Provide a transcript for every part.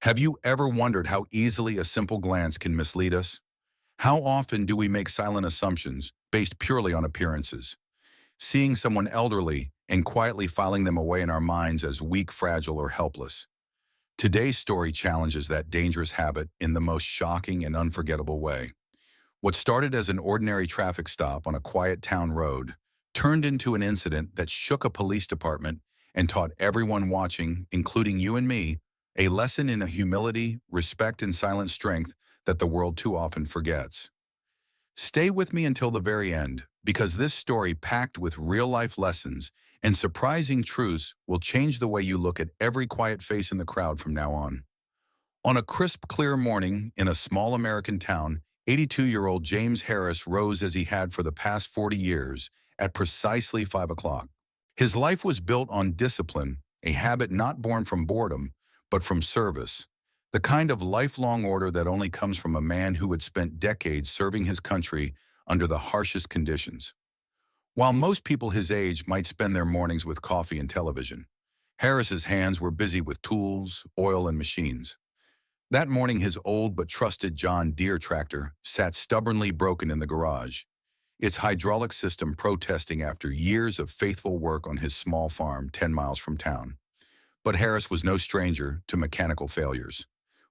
Have you ever wondered how easily a simple glance can mislead us? How often do we make silent assumptions based purely on appearances, seeing someone elderly and quietly filing them away in our minds as weak, fragile, or helpless? Today's story challenges that dangerous habit in the most shocking and unforgettable way. What started as an ordinary traffic stop on a quiet town road turned into an incident that shook a police department and taught everyone watching, including you and me, a lesson in a humility, respect, and silent strength that the world too often forgets. Stay with me until the very end, because this story, packed with real-life lessons and surprising truths, will change the way you look at every quiet face in the crowd from now on. On a crisp, clear morning in a small American town, 82-year-old James Harris rose as he had for the past 40 years at precisely 5 o'clock. His life was built on discipline, a habit not born from boredom, but from service, the kind of lifelong order that only comes from a man who had spent decades serving his country under the harshest conditions. While most people his age might spend their mornings with coffee and television, Harris's hands were busy with tools, oil, and machines. That morning, his old but trusted John Deere tractor sat stubbornly broken in the garage, its hydraulic system protesting after years of faithful work on his small farm 10 miles from town. But Harris was no stranger to mechanical failures.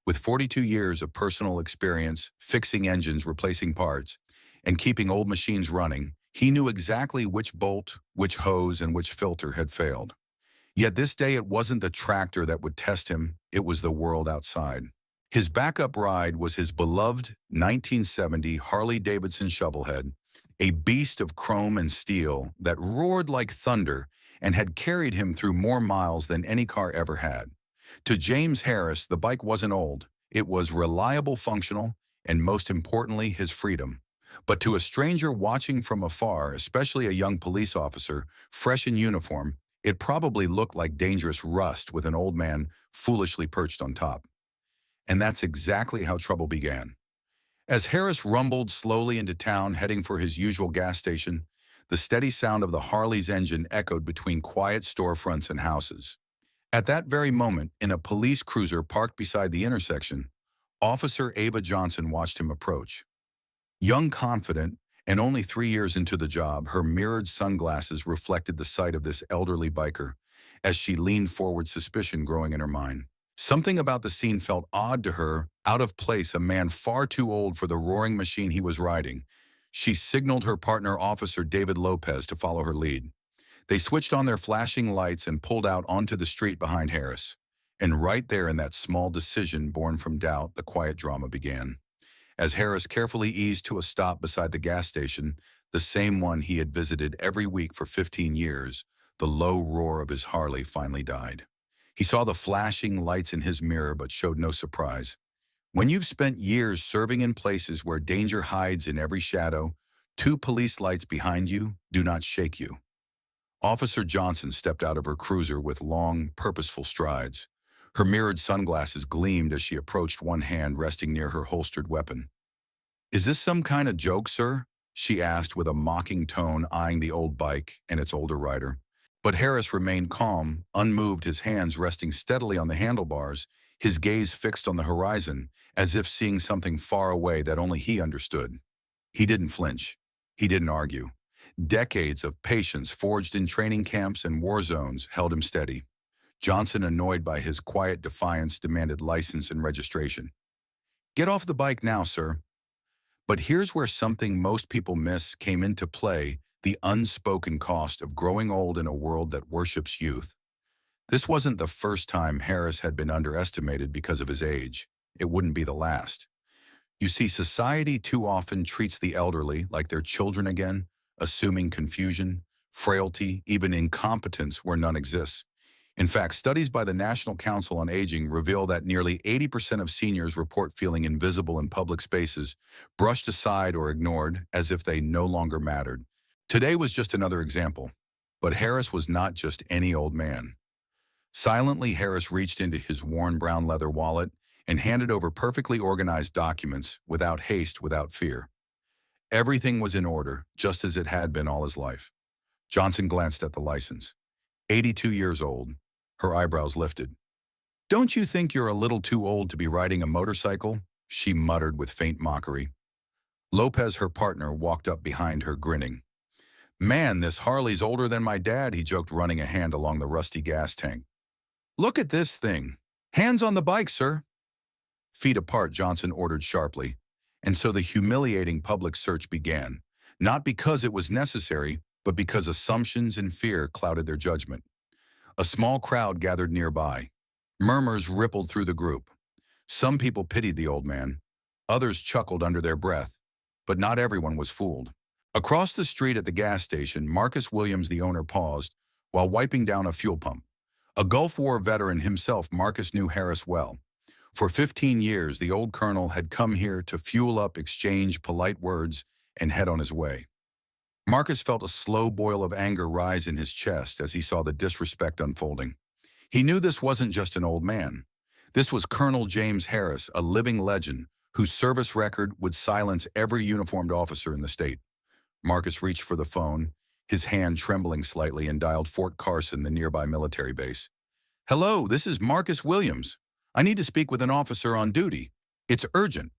With 42 years of personal experience fixing engines, replacing parts, and keeping old machines running, he knew exactly which bolt, which hose, and which filter had failed. Yet this day it wasn't the tractor that would test him, it was the world outside. His backup ride was his beloved 1970 Harley-Davidson Shovelhead, a beast of chrome and steel that roared like thunder and had carried him through more miles than any car ever had. To James Harris, the bike wasn't old. It was reliable, functional, and most importantly, his freedom. But to a stranger watching from afar, especially a young police officer, fresh in uniform, it probably looked like dangerous rust with an old man foolishly perched on top. And that's exactly how trouble began. As Harris rumbled slowly into town heading for his usual gas station, the steady sound of the Harley's engine echoed between quiet storefronts and houses. At that very moment, in a police cruiser parked beside the intersection, Officer Ava Johnson watched him approach. Young, confident, and only 3 years into the job, her mirrored sunglasses reflected the sight of this elderly biker as she leaned forward, suspicion growing in her mind. Something about the scene felt odd to her, out of place, a man far too old for the roaring machine he was riding. She signaled her partner, Officer David Lopez, to follow her lead. They switched on their flashing lights and pulled out onto the street behind Harris. And right there, in that small decision born from doubt, the quiet drama began. As Harris carefully eased to a stop beside the gas station, the same one he had visited every week for 15 years, the low roar of his Harley finally died. He saw the flashing lights in his mirror but showed no surprise. When you've spent years serving in places where danger hides in every shadow, two police lights behind you do not shake you. Officer Johnson stepped out of her cruiser with long, purposeful strides. Her mirrored sunglasses gleamed as she approached, one hand resting near her holstered weapon. "Is this some kind of joke, sir?" she asked with a mocking tone, eyeing the old bike and its older rider. But Harris remained calm, unmoved, his hands resting steadily on the handlebars, his gaze fixed on the horizon, as if seeing something far away that only he understood. He didn't flinch. He didn't argue. Decades of patience forged in training camps and war zones held him steady. Johnson, annoyed by his quiet defiance, demanded license and registration. "Get off the bike now, sir." But here's where something most people miss came into play: the unspoken cost of growing old in a world that worships youth. This wasn't the first time Harris had been underestimated because of his age. It wouldn't be the last. You see, society too often treats the elderly like they're children again, assuming confusion, frailty, even incompetence where none exists. In fact, studies by the National Council on Aging reveal that nearly 80% of seniors report feeling invisible in public spaces, brushed aside or ignored as if they no longer mattered. Today was just another example. But Harris was not just any old man. Silently, Harris reached into his worn brown leather wallet and handed over perfectly organized documents, without haste, without fear. Everything was in order, just as it had been all his life. Johnson glanced at the license. 82 years old. Her eyebrows lifted. Don't you think you're a little too old to be riding a motorcycle? She muttered with faint mockery. Lopez, her partner, walked up behind her, grinning. Man, this Harley's older than my dad, he joked, running a hand along the rusty gas tank. Look at this thing. Hands on the bike, sir. Feet apart, Johnson ordered sharply. And so the humiliating public search began, not because it was necessary, but because assumptions and fear clouded their judgment. A small crowd gathered nearby. Murmurs rippled through the group. Some people pitied the old man. Others chuckled under their breath. But not everyone was fooled. Across the street at the gas station, Marcus Williams, the owner, paused while wiping down a fuel pump. A Gulf War veteran himself, Marcus knew Harris well. For 15 years, the old colonel had come here to fuel up, exchange polite words, and head on his way. Marcus felt a slow boil of anger rise in his chest as he saw the disrespect unfolding. He knew this wasn't just an old man. This was Colonel James Harris, a living legend, whose service record would silence every uniformed officer in the state. Marcus reached for the phone, his hand trembling slightly, and dialed Fort Carson, the nearby military base. Hello, this is Marcus Williams. I need to speak with an officer on duty. It's urgent.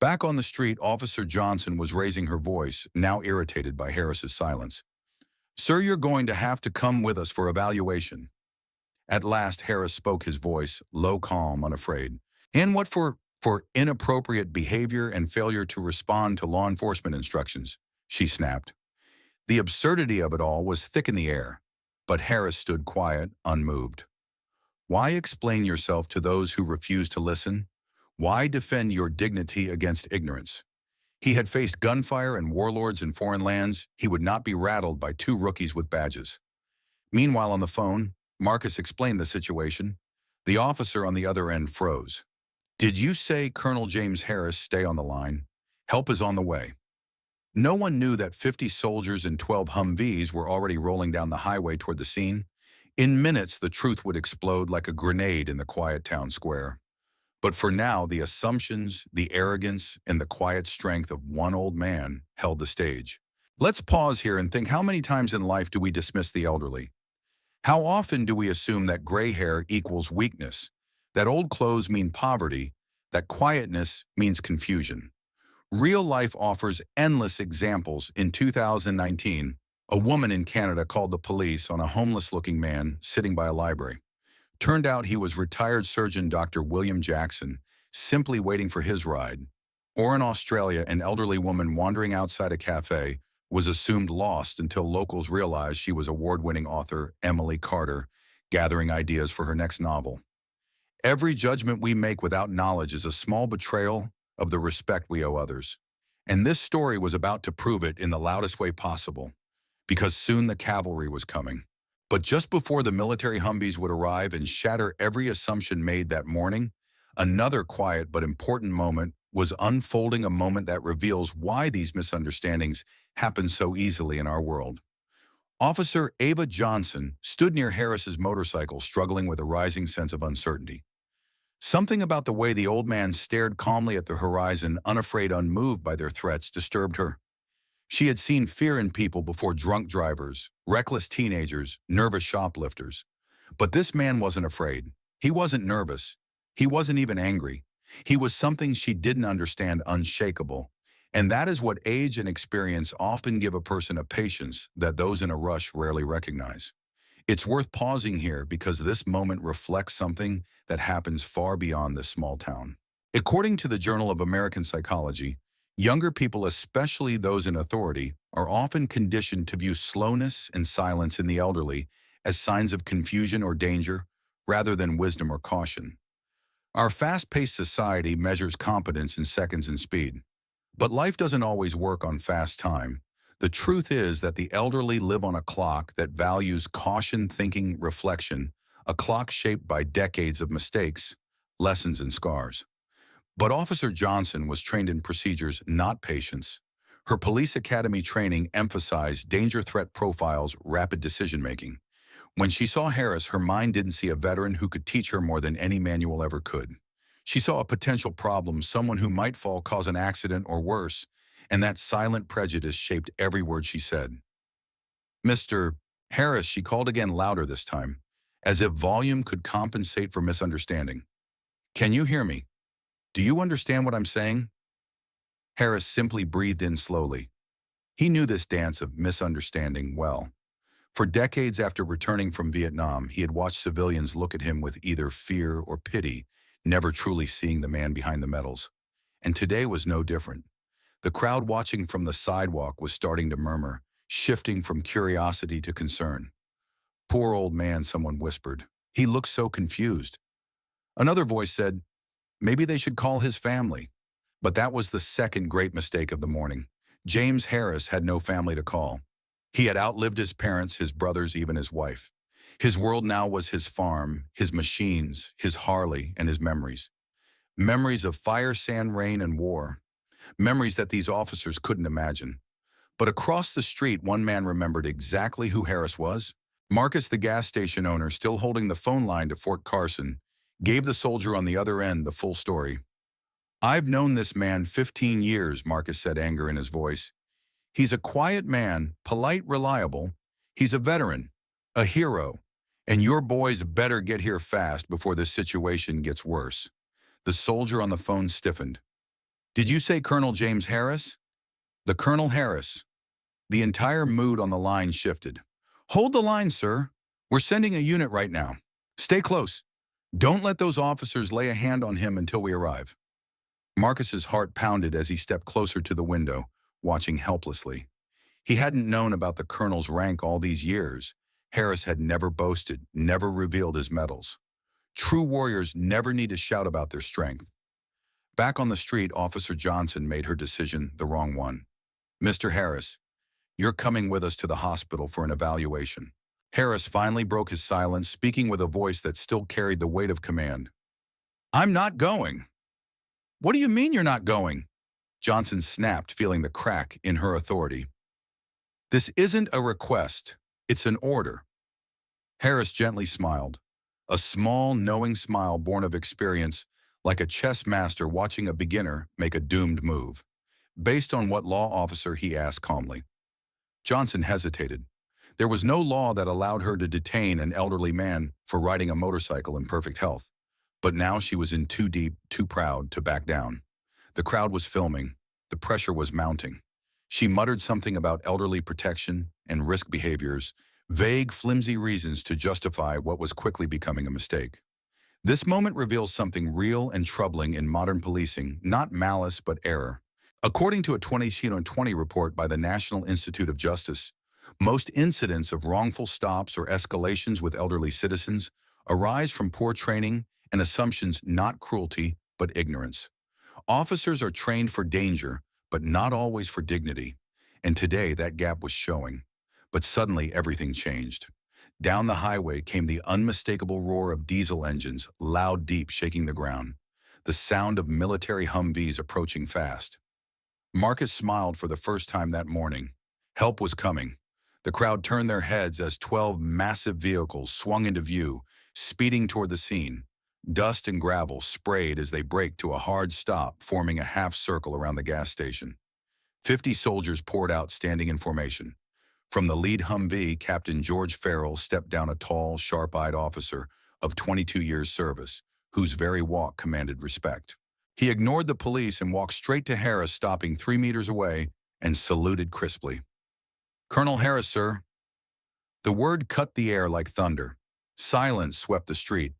Back on the street, Officer Johnson was raising her voice, now irritated by Harris's silence. Sir, you're going to have to come with us for evaluation. At last, Harris spoke, his voice low, calm, unafraid. And what for? For inappropriate behavior and failure to respond to law enforcement instructions, she snapped. The absurdity of it all was thick in the air, but Harris stood quiet, unmoved. Why explain yourself to those who refuse to listen? Why defend your dignity against ignorance? He had faced gunfire and warlords in foreign lands. He would not be rattled by two rookies with badges. Meanwhile, on the phone, Marcus explained the situation. The officer on the other end froze. Did you say Colonel James Harris? Stay on the line. Help is on the way. No one knew that 50 soldiers and 12 Humvees were already rolling down the highway toward the scene. In minutes, the truth would explode like a grenade in the quiet town square. But for now, the assumptions, the arrogance, and the quiet strength of one old man held the stage. Let's pause here and think, how many times in life do we dismiss the elderly? How often do we assume that gray hair equals weakness, that old clothes mean poverty, that quietness means confusion? Real life offers endless examples. In 2019, a woman in Canada called the police on a homeless-looking man sitting by a library. Turned out he was retired surgeon Dr. William Jackson, simply waiting for his ride. Or in Australia, an elderly woman wandering outside a cafe was assumed lost until locals realized she was award-winning author Emily Carter, gathering ideas for her next novel. Every judgment we make without knowledge is a small betrayal of the respect we owe others. And this story was about to prove it in the loudest way possible, because soon the cavalry was coming. But just before the military Humvees would arrive and shatter every assumption made that morning, another quiet but important moment was unfolding, a moment that reveals why these misunderstandings happen so easily in our world. Officer Ava Johnson stood near Harris's motorcycle, struggling with a rising sense of uncertainty. Something about the way the old man stared calmly at the horizon, unafraid, unmoved by their threats, disturbed her. She had seen fear in people before: drunk drivers, reckless teenagers, nervous shoplifters. But this man wasn't afraid. He wasn't nervous. He wasn't even angry. He was something she didn't understand: unshakable. And that is what age and experience often give a person, a patience that those in a rush rarely recognize. It's worth pausing here because this moment reflects something that happens far beyond this small town. According to the Journal of American Psychology, younger people, especially those in authority, are often conditioned to view slowness and silence in the elderly as signs of confusion or danger, rather than wisdom or caution. Our fast-paced society measures competence in seconds and speed. But life doesn't always work on fast time. The truth is that the elderly live on a clock that values caution, thinking, reflection, a clock shaped by decades of mistakes, lessons, and scars. But Officer Johnson was trained in procedures, not patience. Her police academy training emphasized danger, threat profiles, rapid decision-making. When she saw Harris, her mind didn't see a veteran who could teach her more than any manual ever could. She saw a potential problem, someone who might fall, cause an accident, or worse, and that silent prejudice shaped every word she said. Mr. Harris, she called again, louder this time. as if volume could compensate for misunderstanding. "Can you hear me? Do you understand what I'm saying?" Harris simply breathed in slowly. He knew this dance of misunderstanding well. For decades after returning from Vietnam, he had watched civilians look at him with either fear or pity, never truly seeing the man behind the medals. And today was no different. The crowd watching from the sidewalk was starting to murmur, shifting from curiosity to concern. "Poor old man," someone whispered. "He looks so confused." Another voice said, "Maybe they should call his family." But that was the second great mistake of the morning. James Harris had no family to call. He had outlived his parents, his brothers, even his wife. His world now was his farm, his machines, his Harley, and his memories. Memories of fire, sand, rain, and war. Memories that these officers couldn't imagine. But across the street, one man remembered exactly who Harris was. Marcus, the gas station owner, still holding the phone line to Fort Carson, gave the soldier on the other end the full story. "I've known this man 15 years, Marcus said, anger in his voice. "He's a quiet man, polite, reliable. He's a veteran, a hero, and your boys better get here fast before this situation gets worse." The soldier on the phone stiffened. "Did you say Colonel James Harris?" "The Colonel Harris." The entire mood on the line shifted. "Hold the line, sir. We're sending a unit right now. Stay close. Don't let those officers lay a hand on him until we arrive." Marcus's heart pounded as he stepped closer to the window, watching helplessly. He hadn't known about the colonel's rank all these years. Harris had never boasted, never revealed his medals. True warriors never need to shout about their strength. Back on the street, Officer Johnson made her decision the wrong one. "Mr. Harris, you're coming with us to the hospital for an evaluation." Harris finally broke his silence, speaking with a voice that still carried the weight of command. "I'm not going." "What do you mean you're not going?" Johnson snapped, feeling the crack in her authority. "This isn't a request. It's an order." Harris gently smiled, a small, knowing smile born of experience, like a chess master watching a beginner make a doomed move. "Based on what law, officer?" he asked calmly. Johnson hesitated. There was no law that allowed her to detain an elderly man for riding a motorcycle in perfect health. But now she was in too deep, too proud to back down. The crowd was filming. The pressure was mounting. She muttered something about elderly protection and risk behaviors, vague, flimsy reasons to justify what was quickly becoming a mistake. This moment reveals something real and troubling in modern policing, not malice but error. According to a 2020 report by the National Institute of Justice, most incidents of wrongful stops or escalations with elderly citizens arise from poor training and assumptions, not cruelty, but ignorance. Officers are trained for danger, but not always for dignity. And today that gap was showing. But suddenly everything changed. Down the highway came the unmistakable roar of diesel engines, loud, deep, shaking the ground. The sound of military Humvees approaching fast. Marcus smiled for the first time that morning. Help was coming. The crowd turned their heads as 12 massive vehicles swung into view, speeding toward the scene. Dust and gravel sprayed as they braked to a hard stop, forming a half circle around the gas station. 50 soldiers poured out, standing in formation. From the lead Humvee, Captain George Farrell stepped down, a tall, sharp-eyed officer of 22 years' service, whose very walk commanded respect. He ignored the police and walked straight to Harris, stopping 3 meters away, and saluted crisply. "Colonel Harris, sir." The word cut the air like thunder. Silence swept the street.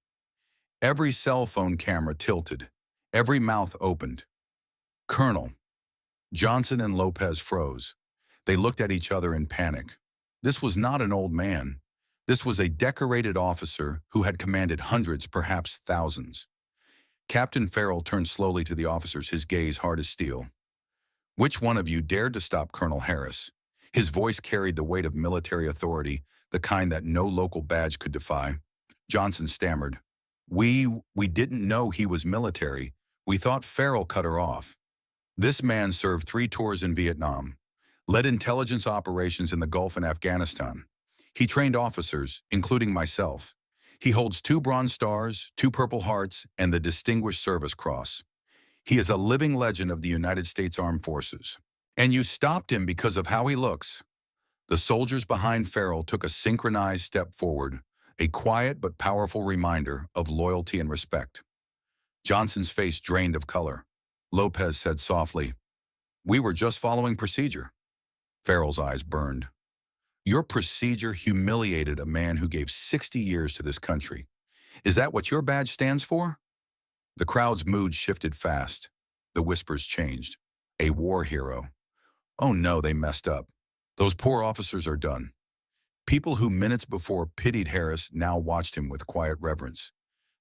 Every cell phone camera tilted. Every mouth opened. "Colonel." Johnson and Lopez froze. They looked at each other in panic. This was not an old man. This was a decorated officer who had commanded hundreds, perhaps thousands. Captain Farrell turned slowly to the officers, his gaze hard as steel. "Which one of you dared to stop Colonel Harris?" His voice carried the weight of military authority, the kind that no local badge could defy. Johnson stammered. We didn't know he was military. We thought Farrell cut her off." This man served 3 tours in Vietnam, led intelligence operations in the Gulf and Afghanistan. He trained officers, including myself. He holds 2 Bronze Stars, 2 Purple Hearts, and the Distinguished Service Cross. He is a living legend of the United States Armed Forces. "And you stopped him because of how he looks." The soldiers behind Farrell took a synchronized step forward, a quiet but powerful reminder of loyalty and respect. Johnson's face drained of color. Lopez said softly, "We were just following procedure." Farrell's eyes burned. "Your procedure humiliated a man who gave 60 years to this country. Is that what your badge stands for?" The crowd's mood shifted fast. The whispers changed. A war hero. Oh no, they messed up. Those poor officers are done. People who minutes before pitied Harris now watched him with quiet reverence.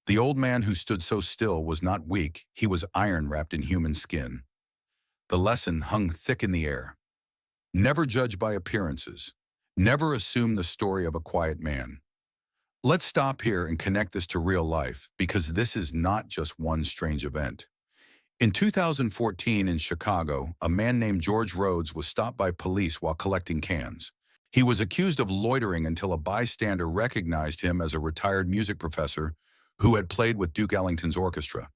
The old man who stood so still was not weak, he was iron wrapped in human skin. The lesson hung thick in the air. Never judge by appearances. Never assume the story of a quiet man. Let's stop here and connect this to real life, because this is not just one strange event. In 2014 in Chicago, a man named George Rhodes was stopped by police while collecting cans. He was accused of loitering until a bystander recognized him as a retired music professor who had played with Duke Ellington's orchestra.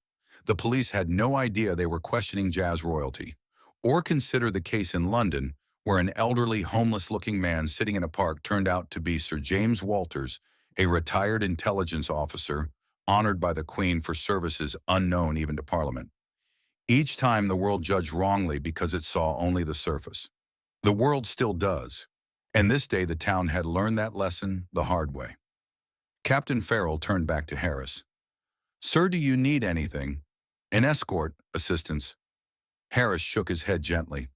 The police had no idea they were questioning jazz royalty, or consider the case in London, where an elderly, homeless-looking man sitting in a park turned out to be Sir James Walters, a retired intelligence officer honored by the Queen for services unknown even to Parliament. Each time the world judged wrongly because it saw only the surface. The world still does, and this day the town had learned that lesson the hard way. Captain Farrell turned back to Harris. "Sir, do you need anything? An escort, assistance?" Harris shook his head gently.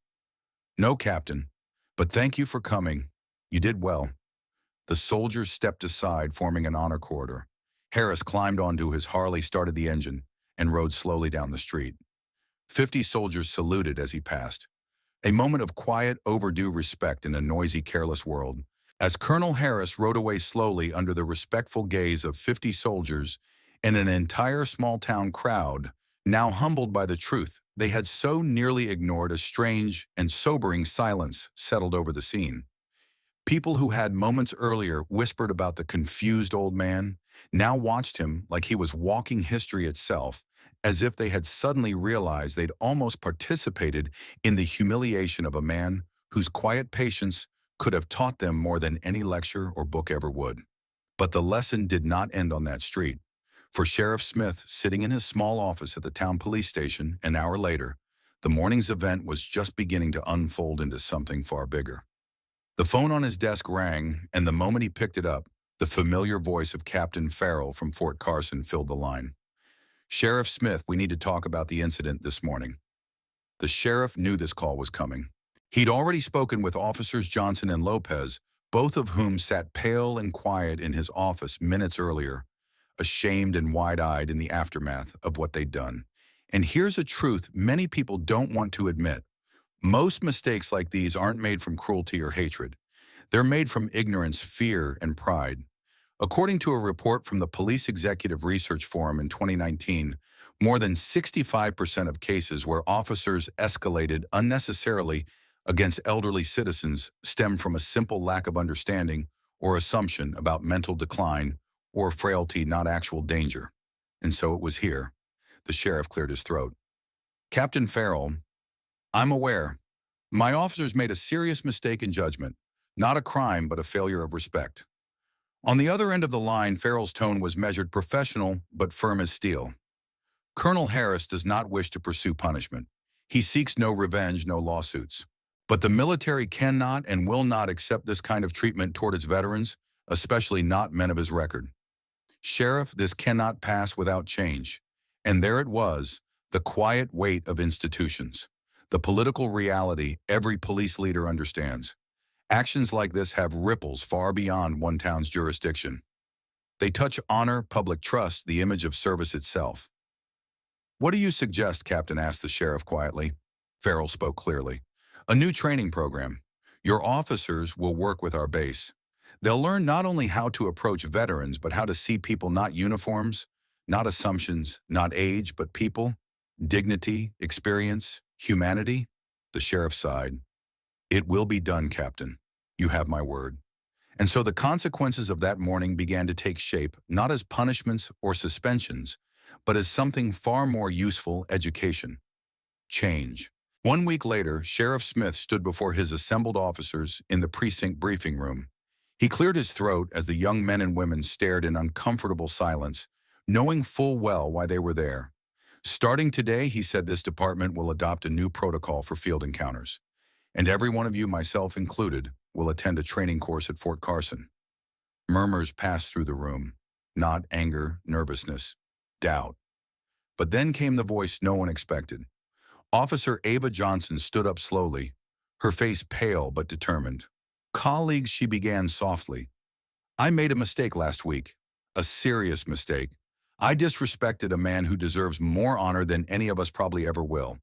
"No, Captain, but thank you for coming. You did well." The soldiers stepped aside, forming an honor corridor. Harris climbed onto his Harley, started the engine, and rode slowly down the street. 50 soldiers saluted as he passed. A moment of quiet, overdue respect in a noisy, careless world. As Colonel Harris rode away slowly under the respectful gaze of 50 soldiers and an entire small-town crowd, now humbled by the truth they had so nearly ignored, a strange and sobering silence settled over the scene. People who had moments earlier whispered about the confused old man now watched him like he was walking history itself, as if they had suddenly realized they'd almost participated in the humiliation of a man whose quiet patience could have taught them more than any lecture or book ever would. But the lesson did not end on that street. For Sheriff Smith, sitting in his small office at the town police station an hour later, the morning's event was just beginning to unfold into something far bigger. The phone on his desk rang, and the moment he picked it up, the familiar voice of Captain Farrell from Fort Carson filled the line. "Sheriff Smith, we need to talk about the incident this morning." The sheriff knew this call was coming. He'd already spoken with Officers Johnson and Lopez, both of whom sat pale and quiet in his office minutes earlier, ashamed and wide-eyed in the aftermath of what they'd done. And here's a truth many people don't want to admit. Most mistakes like these aren't made from cruelty or hatred. They're made from ignorance, fear, and pride. According to a report from the Police Executive Research Forum in 2019, more than 65% of cases where officers escalated unnecessarily against elderly citizens stem from a simple lack of understanding or assumption about mental decline or frailty, not actual danger. And so it was here. The sheriff cleared his throat. "Captain Farrell, I'm aware. My officers made a serious mistake in judgment. Not a crime, but a failure of respect." On the other end of the line, Farrell's tone was measured, professional, but firm as steel. "Colonel Harris does not wish to pursue punishment. He seeks no revenge, no lawsuits. But the military cannot and will not accept this kind of treatment toward its veterans, especially not men of his record. Sheriff, this cannot pass without change." And there it was, the quiet weight of institutions. The political reality every police leader understands. Actions like this have ripples far beyond one town's jurisdiction. They touch honor, public trust, the image of service itself. "What do you suggest?" Captain asked the sheriff quietly. Farrell spoke clearly. "A new training program. Your officers will work with our base. They'll learn not only how to approach veterans, but how to see people, not uniforms, not assumptions, not age, but people, dignity, experience, humanity." The sheriff sighed. "It will be done, Captain. You have my word." And so the consequences of that morning began to take shape, not as punishments or suspensions, but as something far more useful: education. Change. 1 week later, Sheriff Smith stood before his assembled officers in the precinct briefing room. He cleared his throat as the young men and women stared in uncomfortable silence, knowing full well why they were there. Starting today, he said this department will adopt a new protocol for field encounters, and every one of you, myself included, will attend a training course at Fort Carson. Murmurs passed through the room, not anger, nervousness, doubt. But then came the voice no one expected. Officer Ava Johnson stood up slowly, her face pale but determined. Colleagues, she began softly. I made a mistake last week, a serious mistake. I disrespected a man who deserves more honor than any of us probably ever will.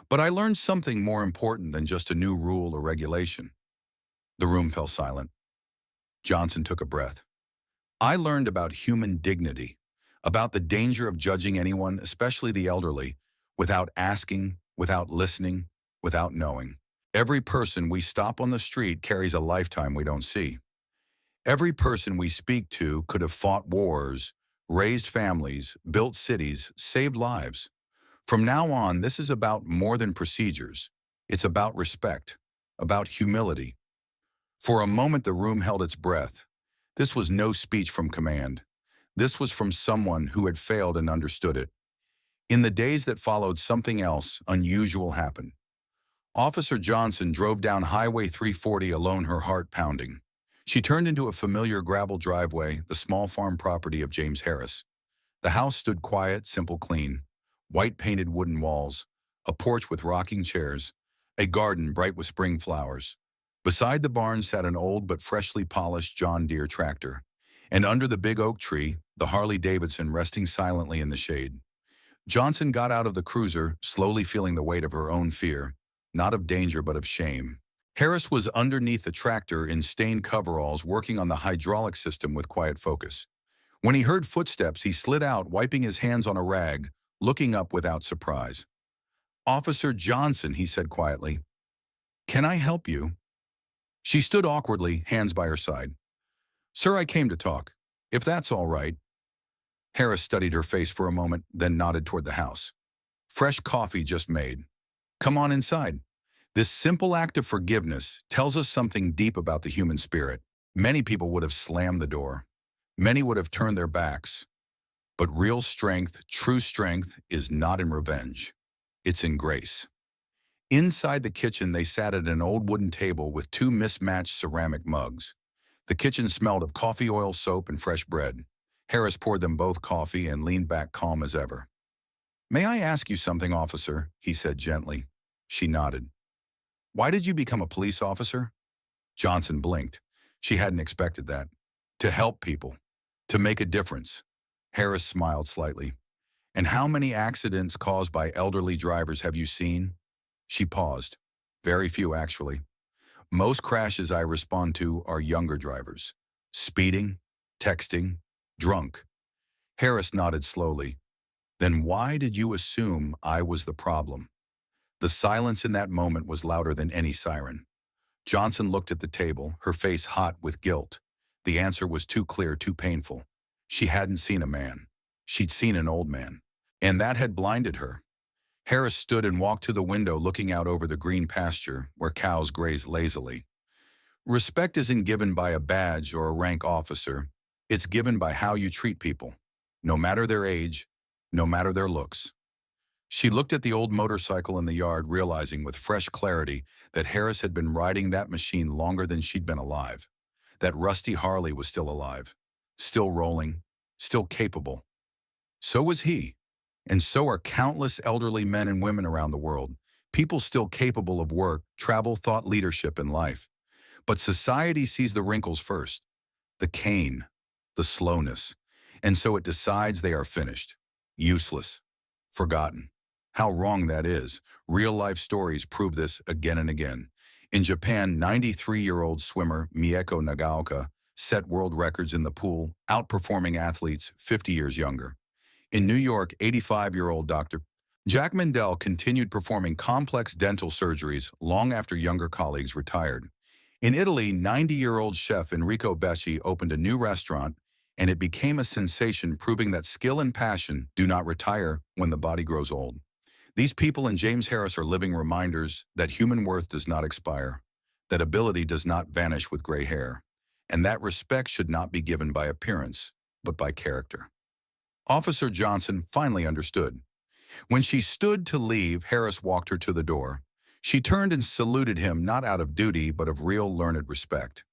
But I learned something more important than just a new rule or regulation. The room fell silent. Johnson took a breath. I learned about human dignity, about the danger of judging anyone, especially the elderly, without asking, without listening, without knowing. Every person we stop on the street carries a lifetime we don't see. Every person we speak to could have fought wars, raised families, built cities, saved lives. From now on, this is about more than procedures. It's about respect, about humility. For a moment, the room held its breath. This was no speech from command. This was from someone who had failed and understood it. In the days that followed, something else unusual happened. Officer Johnson drove down Highway 340 alone, her heart pounding. She turned into a familiar gravel driveway, the small farm property of James Harris. The house stood quiet, simple, clean. White painted wooden walls, a porch with rocking chairs, a garden bright with spring flowers. Beside the barn sat an old but freshly polished John Deere tractor, and under the big oak tree, the Harley-Davidson resting silently in the shade. Johnson got out of the cruiser, slowly feeling the weight of her own fear, not of danger but of shame. Harris was underneath the tractor in stained coveralls, working on the hydraulic system with quiet focus. When he heard footsteps, he slid out, wiping his hands on a rag, looking up without surprise. Officer Johnson, he said quietly, "Can I help you?" She stood awkwardly, hands by her side. "Sir, I came to talk, if that's all right." Harris studied her face for a moment, then nodded toward the house. "Fresh coffee just made. Come on inside." This simple act of forgiveness tells us something deep about the human spirit. Many people would have slammed the door. Many would have turned their backs. But real strength, true strength, is not in revenge. It's in grace. Inside the kitchen, they sat at an old wooden table with two mismatched ceramic mugs. The kitchen smelled of coffee oil, soap, and fresh bread. Harris poured them both coffee and leaned back calm as ever. "May I ask you something, officer?" he said gently. She nodded. "Why did you become a police officer?" Johnson blinked. She hadn't expected that. To help people. To make a difference. Harris smiled slightly. "And how many accidents caused by elderly drivers have you seen?" She paused. "Very few, actually. Most crashes I respond to are younger drivers. Speeding, texting, drunk." Harris nodded slowly. "Then why did you assume I was the problem?" The silence in that moment was louder than any siren. Johnson looked at the table, her face hot with guilt. The answer was too clear, too painful. She hadn't seen a man. She'd seen an old man. And that had blinded her. Harris stood and walked to the window, looking out over the green pasture where cows grazed lazily. Respect isn't given by a badge or a rank officer. It's given by how you treat people, no matter their age, no matter their looks. She looked at the old motorcycle in the yard, realizing with fresh clarity that Harris had been riding that machine longer than she'd been alive. That rusty Harley was still alive, still rolling, still capable. So was he. And so are countless elderly men and women around the world, people still capable of work, travel, thought leadership in life. But society sees the wrinkles first, the cane, the slowness, and so it decides they are finished, useless, forgotten. How wrong that is. Real-life stories prove this again and again. In Japan, 93-year-old swimmer Mieko Nagaoka set world records in the pool, outperforming athletes 50 years younger. In New York, 85-year-old Dr. Jack Mandel continued performing complex dental surgeries long after younger colleagues retired. In Italy, 90-year-old chef Enrico Besci opened a new restaurant, and it became a sensation, proving that skill and passion do not retire when the body grows old. These people and James Harris are living reminders that human worth does not expire, that ability does not vanish with gray hair, and that respect should not be given by appearance, but by character. Officer Johnson finally understood. When she stood to leave, Harris walked her to the door. She turned and saluted him not out of duty, but of real learned respect.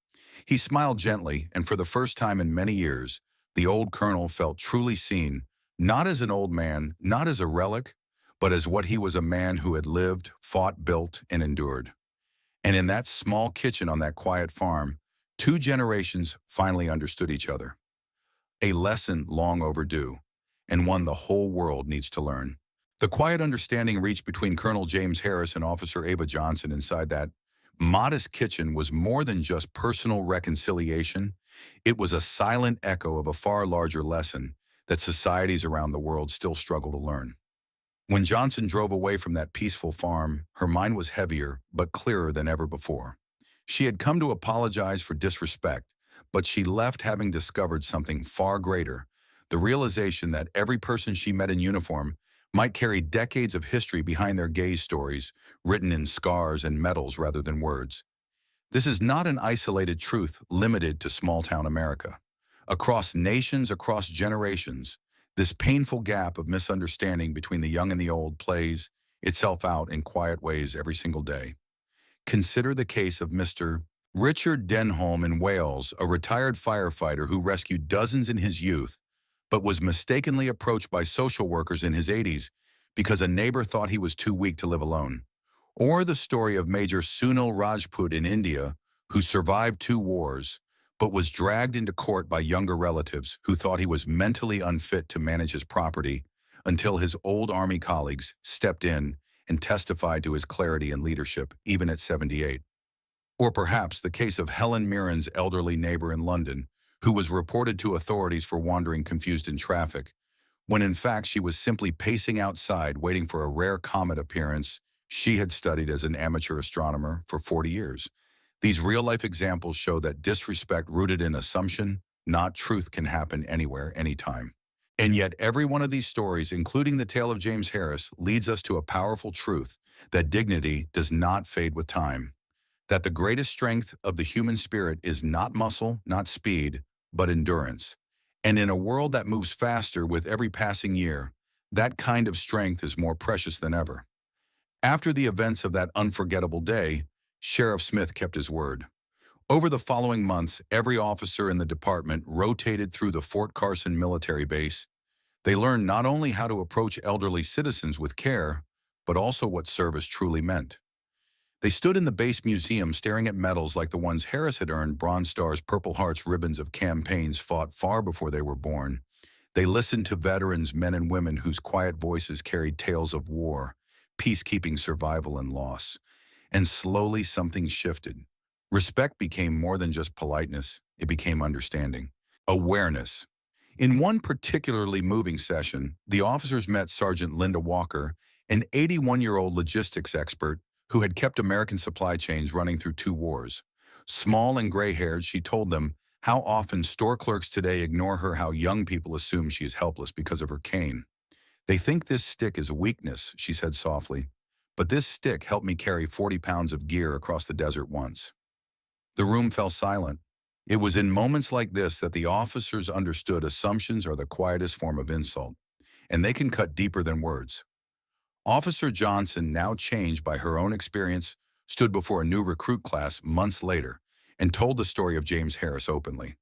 He smiled gently, and for the first time in many years, the old colonel felt truly seen, not as an old man, not as a relic, but as what he was, a man who had lived, fought, built, and endured. And in that small kitchen on that quiet farm, two generations finally understood each other. A lesson long overdue, and one the whole world needs to learn. The quiet understanding reached between Colonel James Harris and Officer Ava Johnson inside that modest kitchen was more than just personal reconciliation. It was a silent echo of a far larger lesson that societies around the world still struggle to learn. When Johnson drove away from that peaceful farm, her mind was heavier but clearer than ever before. She had come to apologize for disrespect, but she left having discovered something far greater, the realization that every person she met in uniform might carry decades of history behind their gaze stories, written in scars and medals rather than words. This is not an isolated truth limited to small-town America. Across nations, across generations, this painful gap of misunderstanding between the young and the old plays itself out in quiet ways every single day. Consider the case of Mr. Richard Denholm in Wales, a retired firefighter who rescued dozens in his youth, but was mistakenly approached by social workers in his 80s because a neighbor thought he was too weak to live alone. Or the story of Major Sunil Rajput in India, who survived 2 wars, but was dragged into court by younger relatives who thought he was mentally unfit to manage his property until his old army colleagues stepped in and testified to his clarity and leadership, even at 78. Or perhaps the case of Helen Mirren's elderly neighbor in London, who was reported to authorities for wandering confused in traffic, when in fact she was simply pacing outside waiting for a rare comet appearance she had studied as an amateur astronomer for 40 years. These real-life examples show that disrespect rooted in assumption, not truth, can happen anywhere, anytime. And yet every one of these stories, including the tale of James Harris, leads us to a powerful truth, that dignity does not fade with time, that the greatest strength of the human spirit is not muscle, not speed, but endurance. And in a world that moves faster with every passing year, that kind of strength is more precious than ever. After the events of that unforgettable day, Sheriff Smith kept his word. Over the following months, every officer in the department rotated through the Fort Carson military base. They learned not only how to approach elderly citizens with care, but also what service truly meant. They stood in the base museum staring at medals like the ones Harris had earned: Bronze Stars, Purple Hearts, ribbons of campaigns fought far before they were born. They listened to veterans, men and women whose quiet voices carried tales of war, peacekeeping, survival, and loss. And slowly something shifted. Respect became more than just politeness, it became understanding, awareness. In one particularly moving session, the officers met Sergeant Linda Walker, an 81-year-old logistics expert who had kept American supply chains running through 2 wars. Small and gray-haired, she told them how often store clerks today ignore her, how young people assume she is helpless because of her cane. "They think this stick is a weakness," she said softly, "but this stick helped me carry 40 pounds of gear across the desert once." The room fell silent. It was in moments like this that the officers understood assumptions are the quietest form of insult, and they can cut deeper than words. Officer Johnson, now changed by her own experience, stood before a new recruit class months later and told the story of James Harris openly.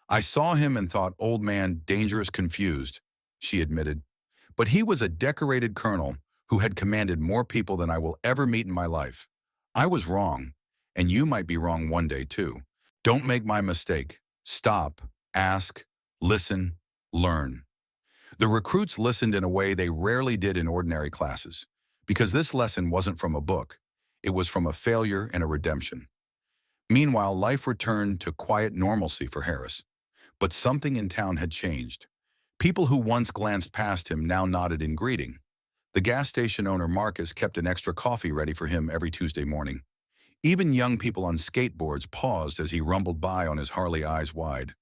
"I saw him and thought, old man, dangerous, confused," she admitted. "But he was a decorated colonel who had commanded more people than I will ever meet in my life. I was wrong, and you might be wrong one day too. Don't make my mistake. Stop, ask, listen, learn." The recruits listened in a way they rarely did in ordinary classes, because this lesson wasn't from a book. It was from a failure and a redemption. Meanwhile, life returned to quiet normalcy for Harris. But something in town had changed. People who once glanced past him now nodded in greeting. The gas station owner, Marcus, kept an extra coffee ready for him every Tuesday morning. Even young people on skateboards paused as he rumbled by on his Harley, eyes wide,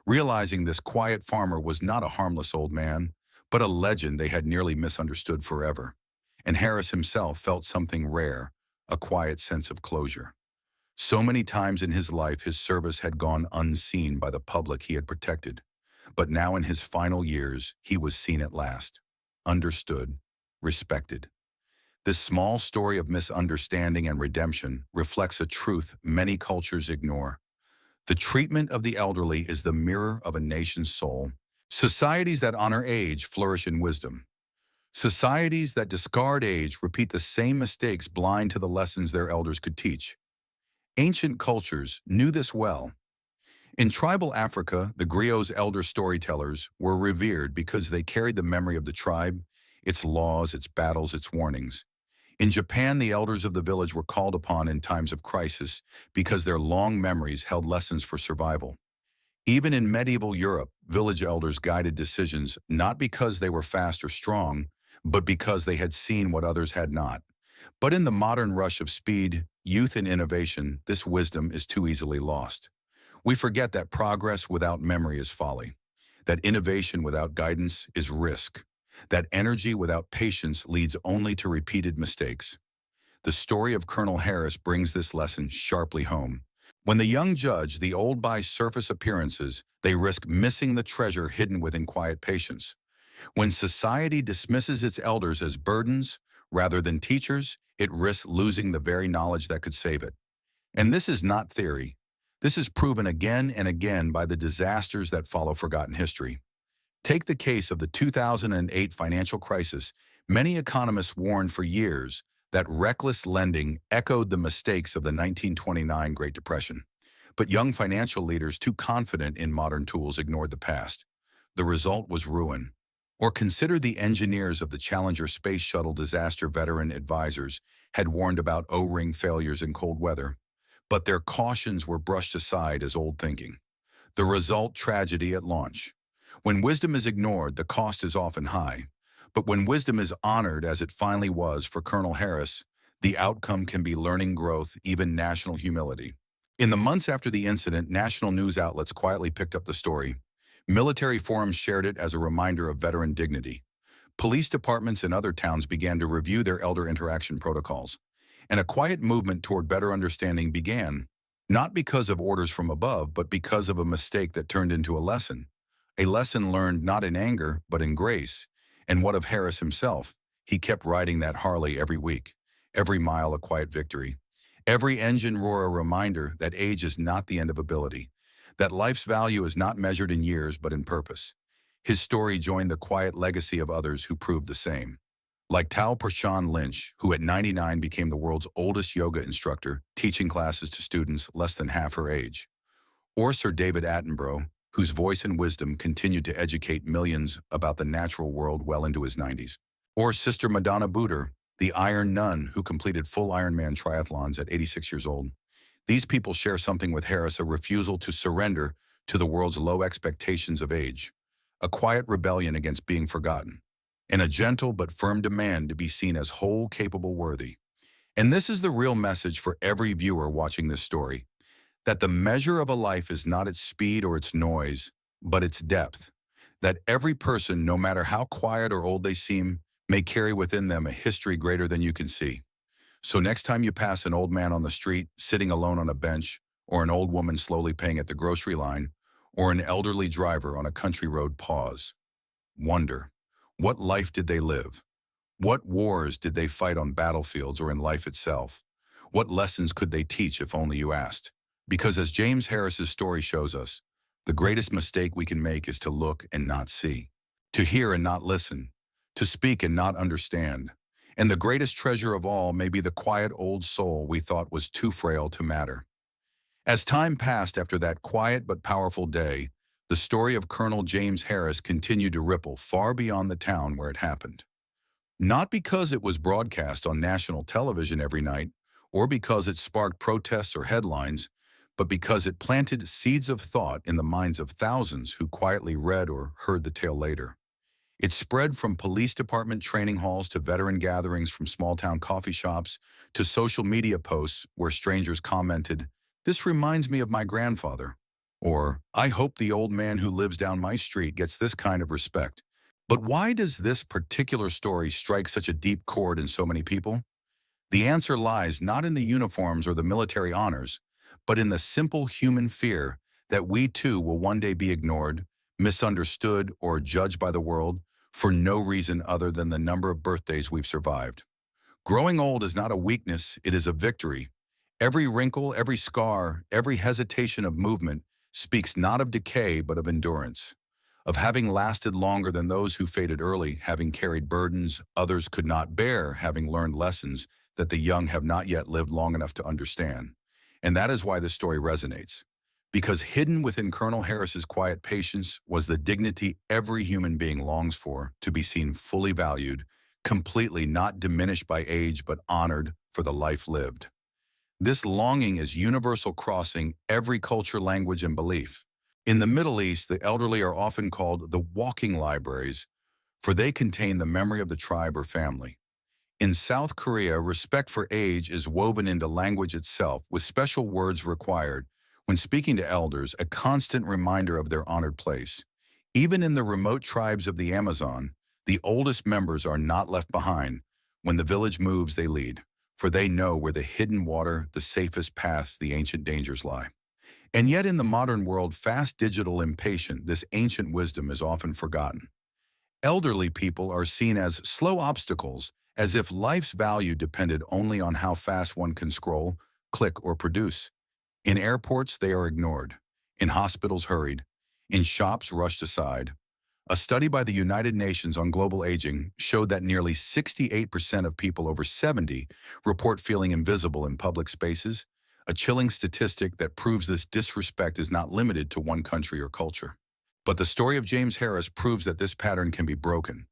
realizing this quiet farmer was not a harmless old man, but a legend they had nearly misunderstood forever. And Harris himself felt something rare, a quiet sense of closure. So many times in his life, his service had gone unseen by the public he had protected. But now in his final years, he was seen at last, understood, respected. This small story of misunderstanding and redemption reflects a truth many cultures ignore. The treatment of the elderly is the mirror of a nation's soul. Societies that honor age flourish in wisdom. Societies that discard age repeat the same mistakes, blind to the lessons their elders could teach. Ancient cultures knew this well. In tribal Africa, the griots' elder storytellers were revered because they carried the memory of the tribe, its laws, its battles, its warnings. In Japan, the elders of the village were called upon in times of crisis because their long memories held lessons for survival. Even in medieval Europe, village elders guided decisions not because they were fast or strong, but because they had seen what others had not. But in the modern rush of speed, youth, and innovation, this wisdom is too easily lost. We forget that progress without memory is folly, that innovation without guidance is risk, that energy without patience leads only to repeated mistakes. The story of Colonel Harris brings this lesson sharply home. When the young judge the old by surface appearances, they risk missing the treasure hidden within quiet patience. When society dismisses its elders as burdens rather than teachers, it risks losing the very knowledge that could save it. And this is not theory. This is proven again and again by the disasters that follow forgotten history. Take the case of the 2008 financial crisis. Many economists warned for years that reckless lending echoed the mistakes of the 1929 Great Depression. But young financial leaders too confident in modern tools ignored the past. The result was ruin. Or consider the engineers of the Challenger space shuttle disaster. Veteran advisors had warned about O-ring failures in cold weather, but their cautions were brushed aside as old thinking. The result, tragedy at launch. When wisdom is ignored, the cost is often high. But when wisdom is honored, as it finally was for Colonel Harris, the outcome can be learning, growth, even national humility. In the months after the incident, national news outlets quietly picked up the story. Military forums shared it as a reminder of veteran dignity. Police departments in other towns began to review their elder interaction protocols. And a quiet movement toward better understanding began, not because of orders from above, but because of a mistake that turned into a lesson. A lesson learned not in anger, but in grace. And what of Harris himself? He kept riding that Harley every week, every mile a quiet victory. Every engine roar a reminder that age is not the end of ability, that life's value is not measured in years but in purpose. His story joined the quiet legacy of others who proved the same. Like Tao Prashant Lynch, who at 99 became the world's oldest yoga instructor, teaching classes to students less than half her age. Or Sir David Attenborough, whose voice and wisdom continued to educate millions about the natural world well into his 90s. Or Sister Madonna Buder, the Iron Nun who completed full Ironman triathlons at 86 years old. These people share something with Harris: a refusal to surrender to the world's low expectations of age, a quiet rebellion against being forgotten, and a gentle but firm demand to be seen as whole, capable, worthy. And this is the real message for every viewer watching this story, that the measure of a life is not its speed or its noise, but its depth. That every person, no matter how quiet or old they seem, may carry within them a history greater than you can see. So next time you pass an old man on the street, sitting alone on a bench, or an old woman slowly paying at the grocery line, or an elderly driver on a country road, pause. Wonder, what life did they live? What wars did they fight on battlefields or in life itself? What lessons could they teach if only you asked? Because as James Harris's story shows us, the greatest mistake we can make is to look and not see, to hear and not listen, to speak and not understand. And the greatest treasure of all may be the quiet old soul we thought was too frail to matter. As time passed after that quiet but powerful day, the story of Colonel James Harris continued to ripple far beyond the town where it happened. Not because it was broadcast on national television every night, or because it sparked protests or headlines, but because it planted seeds of thought in the minds of thousands who quietly read or heard the tale later. It spread from police department training halls to veteran gatherings, from small-town coffee shops to social media posts where strangers commented, "This reminds me of my grandfather," or "I hope the old man who lives down my street gets this kind of respect." But why does this particular story strike such a deep chord in so many people? The answer lies not in the uniforms or the military honors, but in the simple human fear that we too will one day be ignored, misunderstood, or judged by the world for no reason other than the number of birthdays we've survived. Growing old is not a weakness, it is a victory. Every wrinkle, every scar, every hesitation of movement speaks not of decay but of endurance, of having lasted longer than those who faded early, having carried burdens others could not bear, having learned lessons that the young have not yet lived long enough to understand. And that is why this story resonates. Because hidden within Colonel Harris's quiet patience was the dignity every human being longs for, to be seen fully valued, completely not diminished by age but honored for the life lived. This longing is universal, crossing every culture, language, and belief. In the Middle East, the elderly are often called the walking libraries, for they contain the memory of the tribe or family. In South Korea, respect for age is woven into language itself, with special words required when speaking to elders, a constant reminder of their honored place. Even in the remote tribes of the Amazon, the oldest members are not left behind. When the village moves, they lead, for they know where the hidden water, the safest paths, the ancient dangers lie. And yet in the modern world, fast, digital, impatient, this ancient wisdom is often forgotten. Elderly people are seen as slow obstacles, as if life's value depended only on how fast one can scroll, click, or produce. In airports, they are ignored. In hospitals, hurried. In shops, rushed aside. A study by the United Nations on global aging showed that nearly 68% of people over 70 report feeling invisible in public spaces, a chilling statistic that proves this disrespect is not limited to one country or culture. But the story of James Harris proves that this pattern can be broken,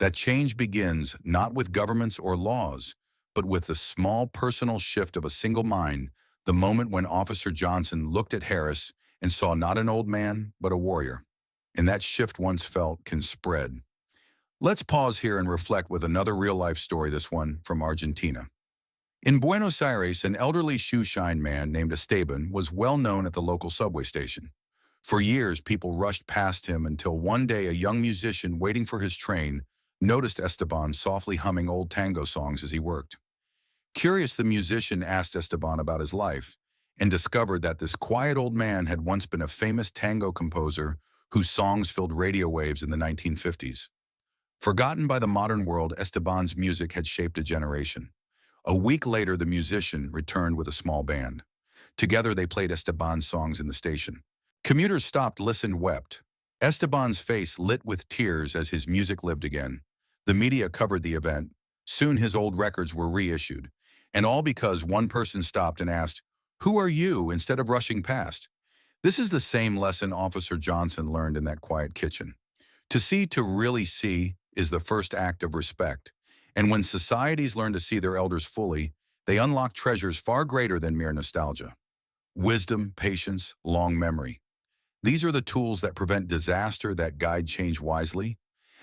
that change begins not with governments or laws, but with the small personal shift of a single mind, the moment when Officer Johnson looked at Harris and saw not an old man, but a warrior. And that shift once felt can spread. Let's pause here and reflect with another real-life story, this one from Argentina. In Buenos Aires, an elderly shoe-shine man named Esteban was well known at the local subway station. For years, people rushed past him until one day a young musician waiting for his train noticed Esteban softly humming old tango songs as he worked. Curious, the musician asked Esteban about his life and discovered that this quiet old man had once been a famous tango composer whose songs filled radio waves in the 1950s. Forgotten by the modern world, Esteban's music had shaped a generation. A week later, the musician returned with a small band. Together, they played Esteban's songs in the station. Commuters stopped, listened, wept. Esteban's face lit with tears as his music lived again. The media covered the event. Soon his old records were reissued. And all because one person stopped and asked, "Who are you?" instead of rushing past. This is the same lesson Officer Johnson learned in that quiet kitchen. To see to really see is the first act of respect. And when societies learn to see their elders fully, they unlock treasures far greater than mere nostalgia. Wisdom, patience, long memory. These are the tools that prevent disaster, that guide change wisely,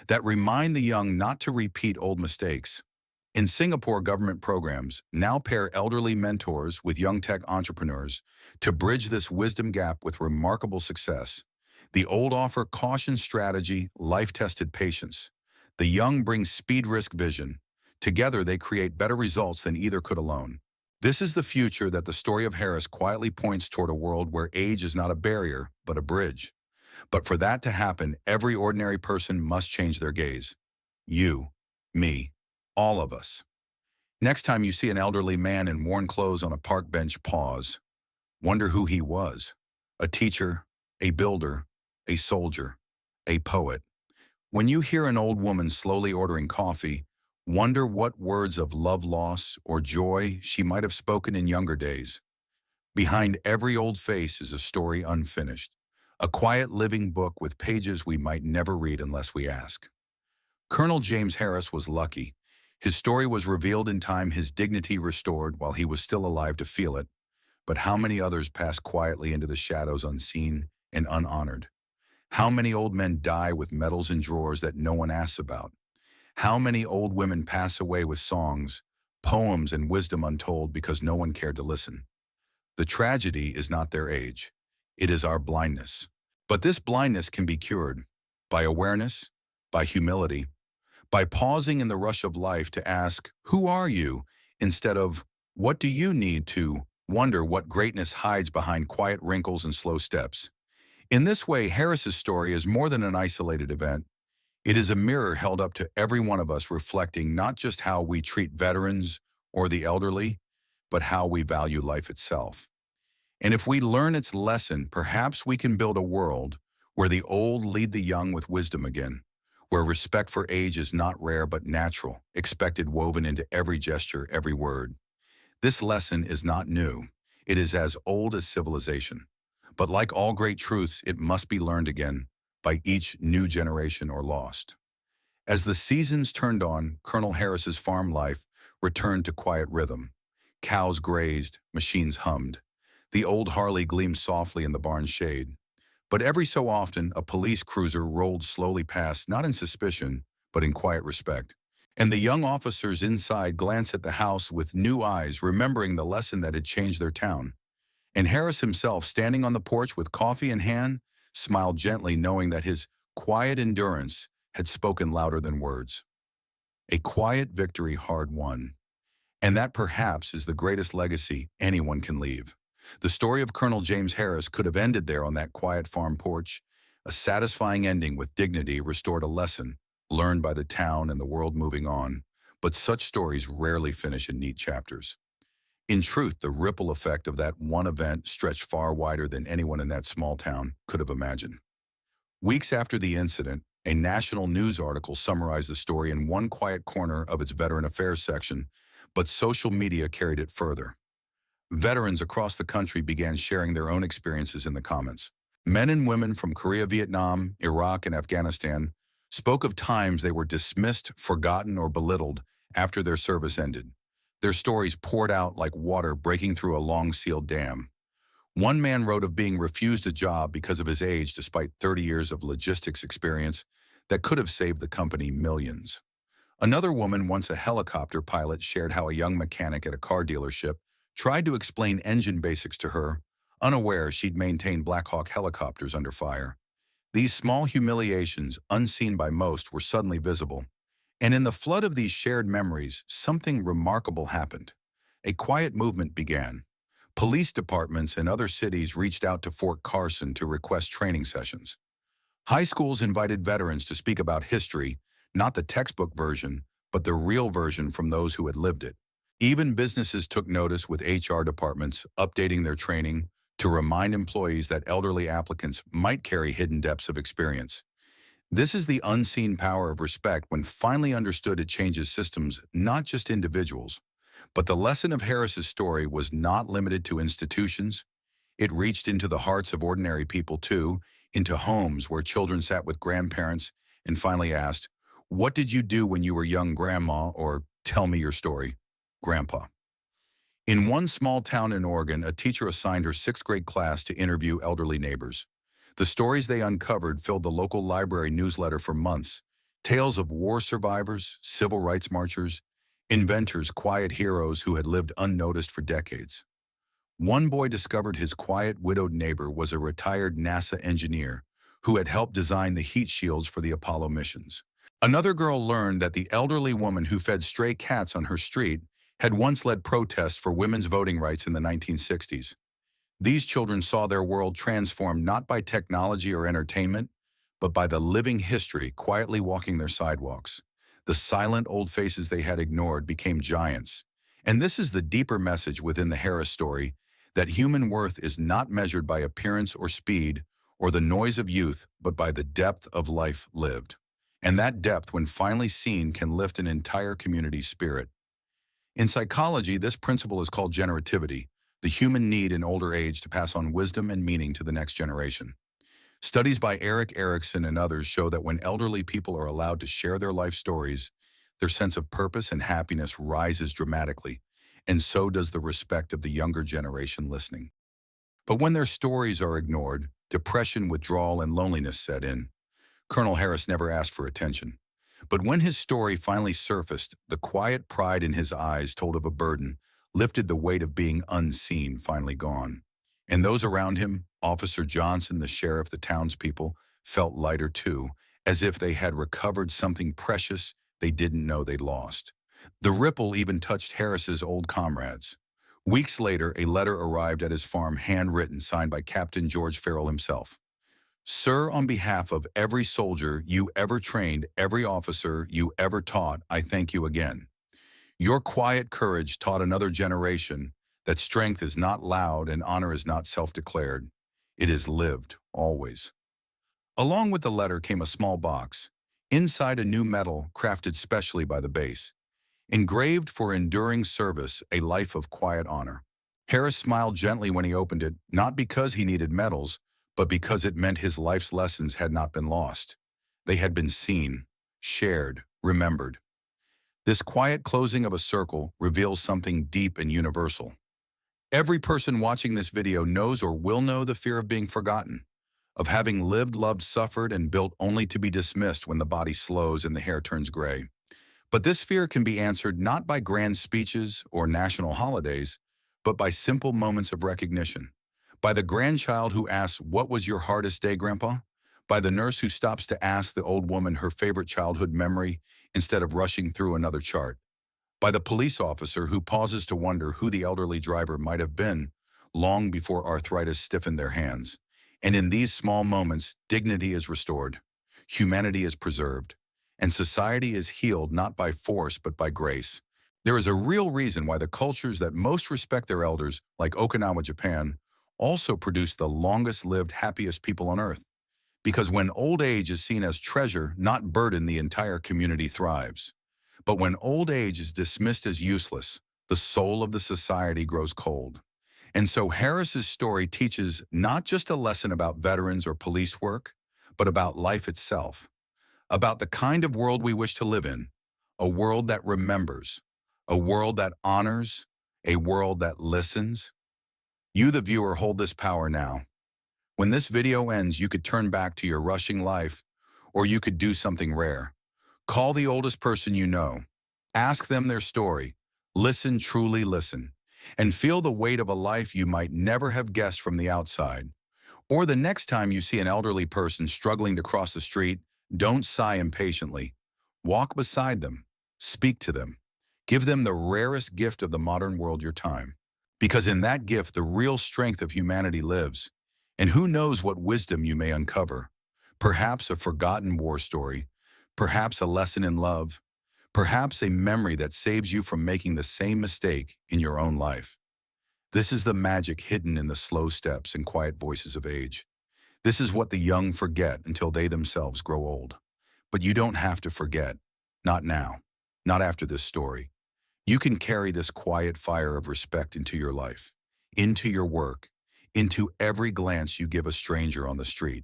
that remind the young not to repeat old mistakes. In Singapore, government programs now pair elderly mentors with young tech entrepreneurs to bridge this wisdom gap with remarkable success. The old offer caution, strategy, life-tested patience. The young bring speed, risk, vision. Together, they create better results than either could alone. This is the future that the story of Harris quietly points toward, a world where age is not a barrier, but a bridge. But for that to happen, every ordinary person must change their gaze. You, me, all of us. Next time you see an elderly man in worn clothes on a park bench, pause. Wonder who he was. A teacher, a builder, a soldier, a poet. When you hear an old woman slowly ordering coffee, wonder what words of love, loss, or joy she might have spoken in younger days. Behind every old face is a story unfinished, a quiet living book with pages we might never read unless we ask. Colonel James Harris was lucky. His story was revealed in time, his dignity restored while he was still alive to feel it. But how many others pass quietly into the shadows, unseen and unhonored? How many old men die with medals in drawers that no one asks about? How many old women pass away with songs, poems, and wisdom untold because no one cared to listen? The tragedy is not their age. It is our blindness. But this blindness can be cured by awareness, by humility, by pausing in the rush of life to ask, "Who are you?" instead of, "What do you need to wonder what greatness hides behind quiet wrinkles and slow steps. In this way, Harris's story is more than an isolated event. It is a mirror held up to every one of us reflecting not just how we treat veterans or the elderly, but how we value life itself. And if we learn its lesson, perhaps we can build a world where the old lead the young with wisdom again, where respect for age is not rare but natural, expected woven into every gesture, every word. This lesson is not new. It is as old as civilization. But like all great truths, it must be learned again by each new generation or lost. As the seasons turned on, Colonel Harris's farm life returned to quiet rhythm. Cows grazed, machines hummed. The old Harley gleamed softly in the barn's shade. But every so often, a police cruiser rolled slowly past, not in suspicion, but in quiet respect. And the young officers inside glanced at the house with new eyes, remembering the lesson that had changed their town. And Harris himself, standing on the porch with coffee in hand, smiled gently, knowing that his quiet endurance had spoken louder than words. A quiet victory hard won. And that perhaps is the greatest legacy anyone can leave. The story of Colonel James Harris could have ended there on that quiet farm porch. A satisfying ending with dignity restored a lesson learned by the town and the world moving on. But such stories rarely finish in neat chapters. In truth, the ripple effect of that one event stretched far wider than anyone in that small town could have imagined. Weeks after the incident, a national news article summarized the story in one quiet corner of its Veteran Affairs section, but social media carried it further. Veterans across the country began sharing their own experiences in the comments. Men and women from Korea, Vietnam, Iraq, and Afghanistan spoke of times they were dismissed, forgotten, or belittled after their service ended. Their stories poured out like water breaking through a long-sealed dam. One man wrote of being refused a job because of his age despite 30 years of logistics experience that could have saved the company millions. Another woman, once a helicopter pilot, shared how a young mechanic at a car dealership tried to explain engine basics to her, unaware she'd maintained Black Hawk helicopters under fire. These small humiliations, unseen by most, were suddenly visible. And in the flood of these shared memories, something remarkable happened. A quiet movement began. Police departments in other cities reached out to Fort Carson to request training sessions. High schools invited veterans to speak about history, not the textbook version, but the real version from those who had lived it. Even businesses took notice, with HR departments updating their training to remind employees that elderly applicants might carry hidden depths of experience. This is the unseen power of respect. When finally understood, it changes systems, not just individuals. But the lesson of Harris's story was not limited to institutions. It reached into the hearts of ordinary people too, into homes where children sat with grandparents and finally asked, "What did you do when you were young, Grandma?" or "Tell me your story, Grandpa." In one small town in Oregon, a teacher assigned her sixth-grade class to interview elderly neighbors. The stories they uncovered filled the local library newsletter for months. Tales of war survivors, civil rights marchers, inventors, quiet heroes who had lived unnoticed for decades. One boy discovered his quiet, widowed neighbor was a retired NASA engineer who had helped design the heat shields for the Apollo missions. Another girl learned that the elderly woman who fed stray cats on her street had once led protests for women's voting rights in the 1960s. These children saw their world transformed not by technology or entertainment, but by the living history quietly walking their sidewalks. The silent old faces they had ignored became giants. And this is the deeper message within the Harris story, that human worth is not measured by appearance or speed or the noise of youth, but by the depth of life lived. And that depth, when finally seen, can lift an entire community's spirit. In psychology, this principle is called generativity, the human need in older age to pass on wisdom and meaning to the next generation. Studies by Eric Erickson and others show that when elderly people are allowed to share their life stories, their sense of purpose and happiness rises dramatically, and so does the respect of the younger generation listening. But when their stories are ignored, depression, withdrawal, and loneliness set in. Colonel Harris never asked for attention. But when his story finally surfaced, the quiet pride in his eyes told of a burden, lifted, the weight of being unseen finally gone. And those around him, Officer Johnson, the sheriff, the townspeople, felt lighter too, as if they had recovered something precious they didn't know they'd lost. The ripple even touched Harris's old comrades. Weeks later, a letter arrived at his farm handwritten, signed by Captain George Farrell himself. Sir, on behalf of every soldier you ever trained, every officer you ever taught, I thank you again. Your quiet courage taught another generation that strength is not loud and honor is not self-declared. It is lived, always. Along with the letter came a small box. Inside, a new medal crafted specially by the base, engraved for enduring service, a life of quiet honor. Harris smiled gently when he opened it, not because he needed medals, but because it meant his life's lessons had not been lost. They had been seen, shared, remembered. This quiet closing of a circle reveals something deep and universal. Every person watching this video knows or will know the fear of being forgotten, of having lived, loved, suffered, and built only to be dismissed when the body slows and the hair turns gray. But this fear can be answered not by grand speeches or national holidays, but by simple moments of recognition. By the grandchild who asks, "What was your hardest day, Grandpa?" By the nurse who stops to ask the old woman her favorite childhood memory instead of rushing through another chart. By the police officer who pauses to wonder who the elderly driver might have been long before arthritis stiffened their hands. And in these small moments, dignity is restored, humanity is preserved, and society is healed not by force but by grace. There is a real reason why the cultures that most respect their elders, like Okinawa, Japan, also produce the longest-lived, happiest people on earth. Because when old age is seen as treasure, not burden, the entire community thrives. But when old age is dismissed as useless, the soul of the society grows cold. And so Harris's story teaches not just a lesson about veterans or police work, but about life itself, about the kind of world we wish to live in, a world that remembers, a world that honors, a world that listens. You, the viewer, hold this power now. When this video ends, you could turn back to your rushing life, or you could do something rare. Call the oldest person you know. Ask them their story. Listen, truly listen, and feel the weight of a life you might never have guessed from the outside. Or the next time you see an elderly person struggling to cross the street, don't sigh impatiently. Walk beside them. Speak to them. Give them the rarest gift of the modern world, your time. Because in that gift, the real strength of humanity lives. And who knows what wisdom you may uncover. Perhaps a forgotten war story. Perhaps a lesson in love. Perhaps a memory that saves you from making the same mistake in your own life. This is the magic hidden in the slow steps and quiet voices of age. This is what the young forget until they themselves grow old. But you don't have to forget. Not now. Not after this story. You can carry this quiet fire of respect into your life, into your work, into every glance you give a stranger on the street.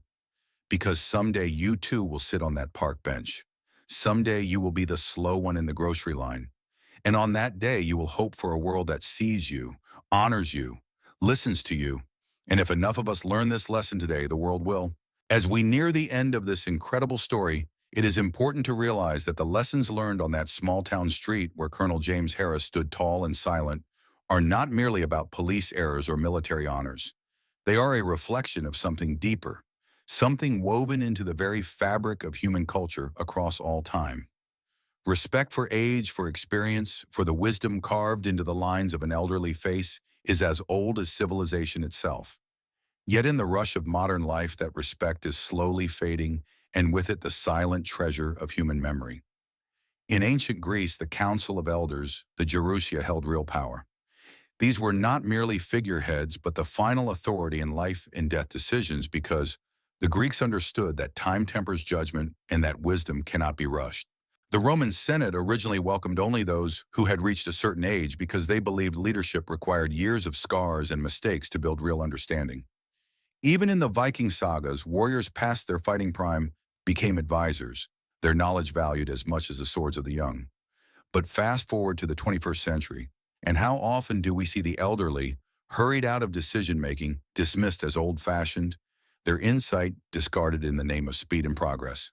Because someday you too will sit on that park bench. Someday you will be the slow one in the grocery line. And on that day, you will hope for a world that sees you, honors you, listens to you. And if enough of us learn this lesson today, the world will. As we near the end of this incredible story, it is important to realize that the lessons learned on that small town street where Colonel James Harris stood tall and silent are not merely about police errors or military honors. They are a reflection of something deeper, something woven into the very fabric of human culture across all time. Respect for age, for experience, for the wisdom carved into the lines of an elderly face is as old as civilization itself. Yet in the rush of modern life, that respect is slowly fading, and with it the silent treasure of human memory. In ancient Greece, the Council of Elders, the Gerousia, held real power. These were not merely figureheads, but the final authority in life and death decisions, because the Greeks understood that time tempers judgment and that wisdom cannot be rushed. The Roman Senate originally welcomed only those who had reached a certain age because they believed leadership required years of scars and mistakes to build real understanding. Even in the Viking sagas, warriors past their fighting prime became advisors, their knowledge valued as much as the swords of the young. But fast forward to the 21st century, and how often do we see the elderly, hurried out of decision-making, dismissed as old-fashioned, their insight discarded in the name of speed and progress?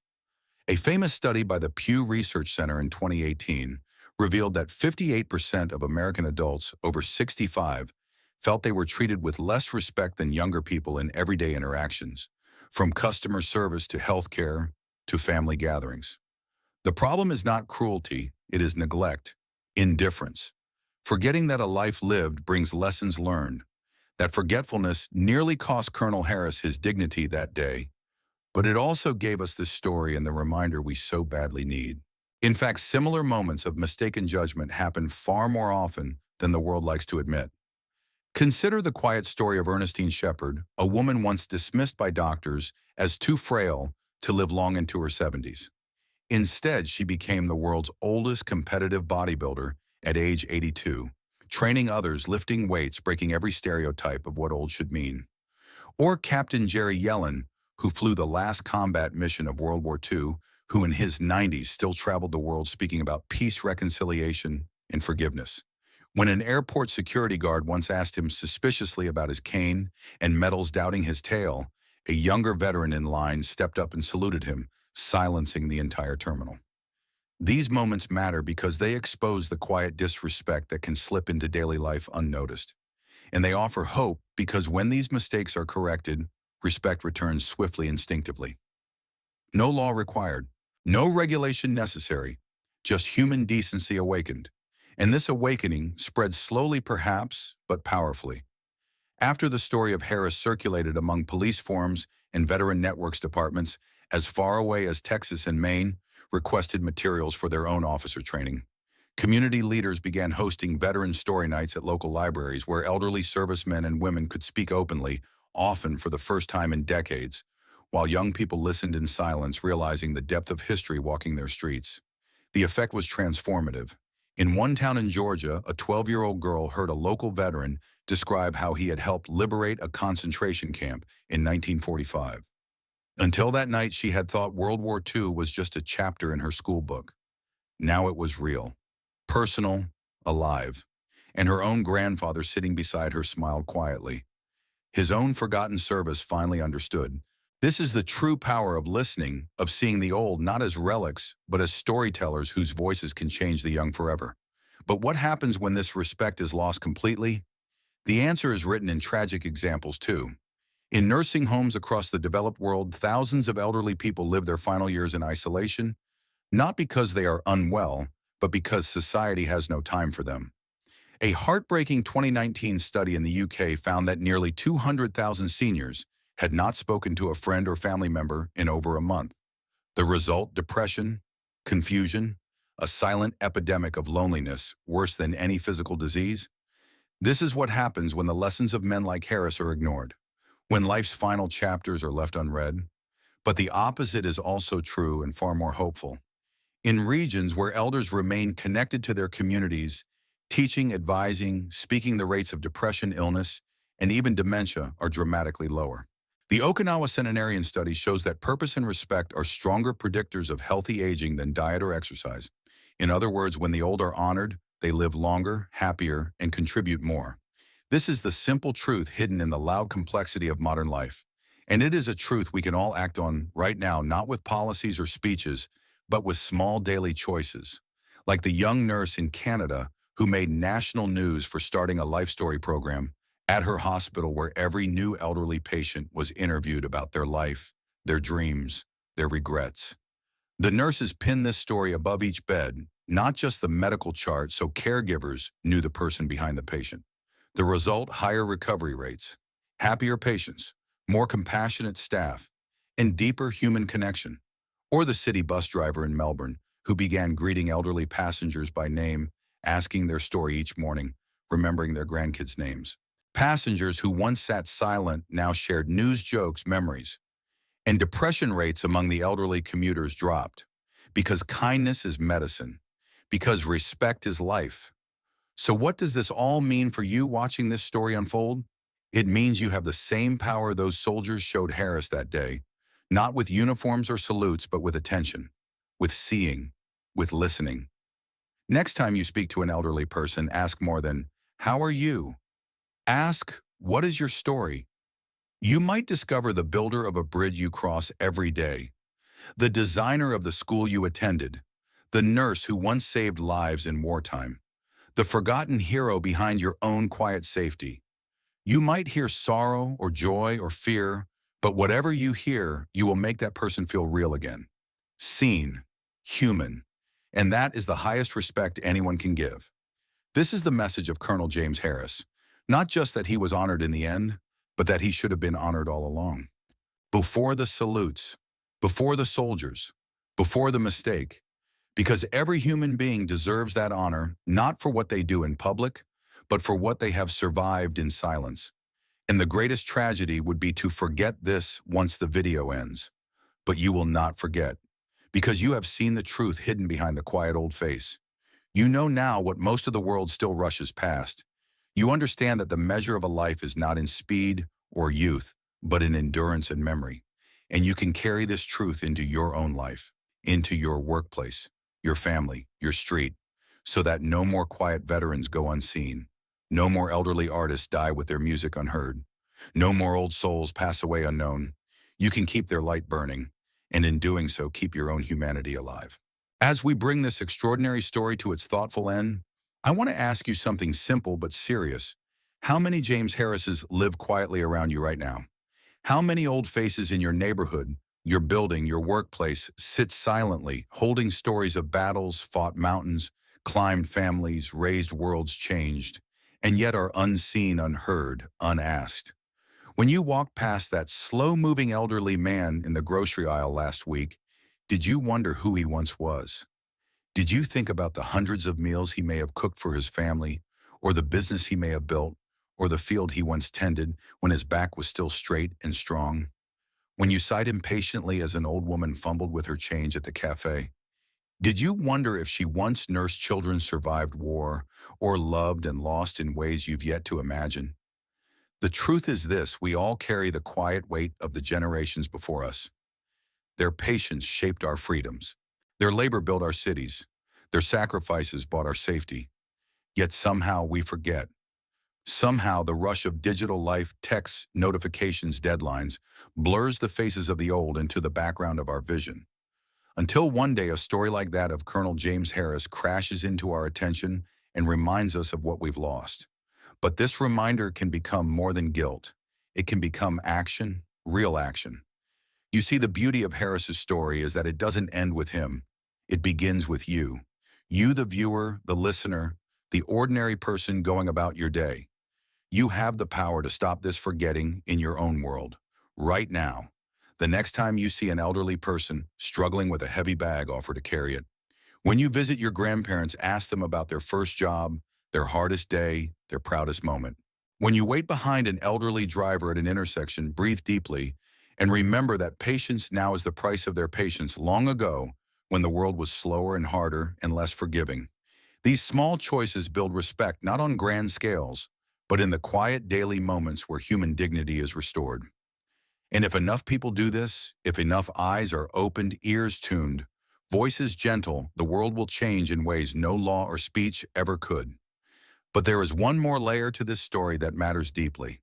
A famous study by the Pew Research Center in 2018 revealed that 58% of American adults over 65 felt they were treated with less respect than younger people in everyday interactions, from customer service to healthcare to family gatherings. The problem is not cruelty, it is neglect, indifference. Forgetting that a life lived brings lessons learned. That forgetfulness nearly cost Colonel Harris his dignity that day, but it also gave us this story and the reminder we so badly need. In fact, similar moments of mistaken judgment happen far more often than the world likes to admit. Consider the quiet story of Ernestine Shepard, a woman once dismissed by doctors as too frail to live long into her 70s. Instead, she became the world's oldest competitive bodybuilder at age 82, training others, lifting weights, breaking every stereotype of what old should mean. Or Captain Jerry Yellen, who flew the last combat mission of World War II, who in his 90s still traveled the world speaking about peace, reconciliation, and forgiveness. When an airport security guard once asked him suspiciously about his cane and medals doubting his tail, a younger veteran in line stepped up and saluted him, silencing the entire terminal. These moments matter because they expose the quiet disrespect that can slip into daily life unnoticed. And they offer hope because when these mistakes are corrected, respect returns swiftly, instinctively. No law required, no regulation necessary, just human decency awakened. And this awakening spreads slowly perhaps, but powerfully. After the story of Harris circulated among police forums and veteran networks departments as far away as Texas and Maine requested materials for their own officer training, community leaders began hosting veteran story nights at local libraries where elderly servicemen and women could speak openly, often for the first time in decades, while young people listened in silence, realizing the depth of history walking their streets. The effect was transformative. In one town in Georgia, a 12-year-old girl heard a local veteran describe how he had helped liberate a concentration camp in 1945. Until that night, she had thought World War II was just a chapter in her school book. Now it was real, personal, alive, and her own grandfather sitting beside her smiled quietly. His own forgotten service finally understood. This is the true power of listening, of seeing the old not as relics, but as storytellers whose voices can change the young forever. But what happens when this respect is lost completely? The answer is written in tragic examples too. In nursing homes across the developed world, thousands of elderly people live their final years in isolation, not because they are unwell, but because society has no time for them. A heartbreaking 2019 study in the UK found that nearly 200,000 seniors had not spoken to a friend or family member in over a month. The result, depression, confusion, a silent epidemic of loneliness worse than any physical disease. This is what happens when the lessons of men like Harris are ignored, when life's final chapters are left unread. But the opposite is also true and far more hopeful. In regions where elders remain connected to their communities, teaching, advising, speaking, the rates of depression, illness, and even dementia are dramatically lower. The Okinawa Centenarian study shows that purpose and respect are stronger predictors of healthy aging than diet or exercise. In other words, when the old are honored, they live longer, happier, and contribute more. This is the simple truth hidden in the loud complexity of modern life. And it is a truth we can all act on right now, not with policies or speeches, but with small daily choices. Like the young nurse in Canada who made national news for starting a life story program at her hospital where every new elderly patient was interviewed about their life, their dreams, their regrets. The nurses pinned this story above each bed, not just the medical chart, so caregivers knew the person behind the patient. The result, higher recovery rates, happier patients, more compassionate staff, and deeper human connection. Or the city bus driver in Melbourne who began greeting elderly passengers by name, asking their story each morning, remembering their grandkids' names. Passengers who once sat silent now shared news, jokes, memories. And depression rates among the elderly commuters dropped because kindness is medicine, because respect is life. So what does this all mean for you watching this story unfold? It means you have the same power those soldiers showed Harris that day, not with uniforms or salutes, but with attention, with seeing, with listening. Next time you speak to an elderly person, ask more than, "How are you?" Ask, "What is your story?" You might discover the builder of a bridge you cross every day, the designer of the school you attended, the nurse who once saved lives in wartime, the forgotten hero behind your own quiet safety. You might hear sorrow or joy or fear, but whatever you hear, you will make that person feel real again. Seen, human, and that is the highest respect anyone can give. This is the message of Colonel James Harris. Not just that he was honored in the end, but that he should have been honored all along. Before the salutes, before the soldiers, before the mistake, because every human being deserves that honor, not for what they do in public, but for what they have survived in silence. And the greatest tragedy would be to forget this once the video ends. But you will not forget, because you have seen the truth hidden behind the quiet old face. You know now what most of the world still rushes past. You understand that the measure of a life is not in speed or youth, but in endurance and memory. And you can carry this truth into your own life, into your workplace, your family, your street, so that no more quiet veterans go unseen. No more elderly artists die with their music unheard. No more old souls pass away unknown. You can keep their light burning, and in doing so, keep your own humanity alive. As we bring this extraordinary story to its thoughtful end, I want to ask you something simple but serious. How many James Harrises live quietly around you right now? How many old faces in your neighborhood, your building, your workplace sit silently, holding stories of battles, fought mountains, climbed families, raised worlds changed, and yet are unseen, unheard, unasked? When you walked past that slow-moving elderly man in the grocery aisle last week, did you wonder who he once was? Did you think about the hundreds of meals he may have cooked for his family, or the business he may have built, or the field he once tended when his back was still straight and strong? When you sighed impatiently as an old woman fumbled with her change at the cafe, did you wonder if she once nursed children, survived war, or loved and lost in ways you've yet to imagine? The truth is this: we all carry the quiet weight of the generations before us. Their patience shaped our freedoms. Their labor built our cities. Their sacrifices bought our safety. Yet somehow we forget. Somehow the rush of digital life, texts, notifications, deadlines, blurs the faces of the old into the background of our vision. Until one day a story like that of Colonel James Harris crashes into our attention and reminds us of what we've lost. But this reminder can become more than guilt. It can become action, real action. You see, the beauty of Harris's story is that it doesn't end with him. It begins with you. You, the viewer, the listener, the ordinary person going about your day. You have the power to stop this forgetting in your own world, right now. The next time you see an elderly person struggling with a heavy bag, offer to carry it. When you visit your grandparents, ask them about their first job, their hardest day, their proudest moment. When you wait behind an elderly driver at an intersection, breathe deeply and remember that patience now is the price of their patience long ago, when the world was slower and harder and less forgiving. These small choices build respect not on grand scales, but in the quiet daily moments where human dignity is restored. And if enough people do this, if enough eyes are opened, ears tuned, voices gentle, the world will change in ways no law or speech ever could. But there is one more layer to this story that matters deeply.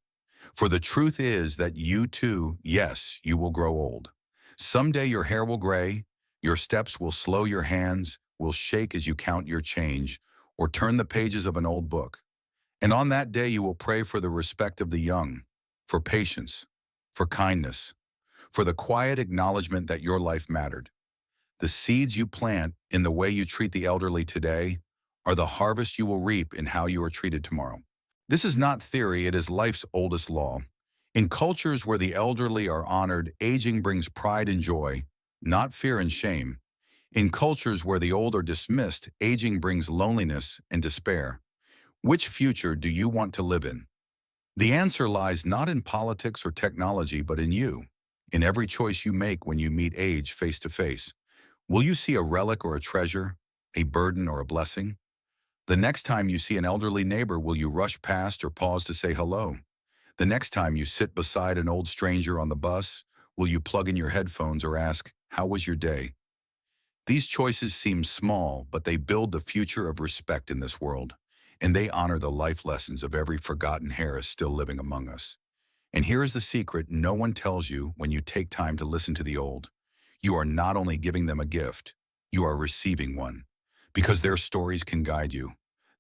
For the truth is that you too, yes, you will grow old. Someday your hair will gray, your steps will slow, your hands will shake as you count your change or turn the pages of an old book. And on that day you will pray for the respect of the young, for patience, for kindness, for the quiet acknowledgement that your life mattered. The seeds you plant in the way you treat the elderly today are the harvest you will reap in how you are treated tomorrow. This is not theory, it is life's oldest law. In cultures where the elderly are honored, aging brings pride and joy, not fear and shame. In cultures where the old are dismissed, aging brings loneliness and despair. Which future do you want to live in? The answer lies not in politics or technology, but in you, in every choice you make when you meet age face to face. Will you see a relic or a treasure, a burden or a blessing? The next time you see an elderly neighbor, will you rush past or pause to say hello? The next time you sit beside an old stranger on the bus, will you plug in your headphones or ask, "How was your day?" These choices seem small, but they build the future of respect in this world, and they honor the life lessons of every forgotten Harris still living among us. And here is the secret no one tells you when you take time to listen to the old. You are not only giving them a gift, you are receiving one. Because their stories can guide you,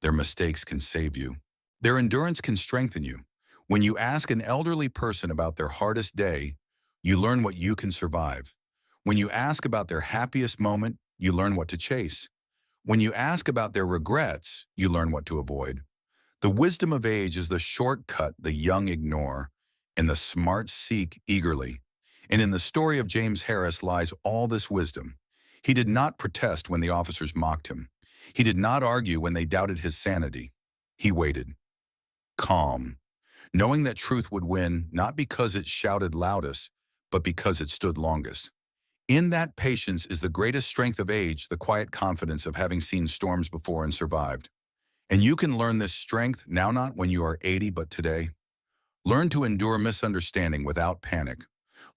their mistakes can save you, their endurance can strengthen you. When you ask an elderly person about their hardest day, you learn what you can survive. When you ask about their happiest moment, you learn what to chase. When you ask about their regrets, you learn what to avoid. The wisdom of age is the shortcut the young ignore and the smart seek eagerly. And in the story of James Harris lies all this wisdom. He did not protest when the officers mocked him. He did not argue when they doubted his sanity. He waited, calm, knowing that truth would win not because it shouted loudest, but because it stood longest. In that patience is the greatest strength of age, the quiet confidence of having seen storms before and survived. And you can learn this strength now not when you are 80, but today. Learn to endure misunderstanding without panic.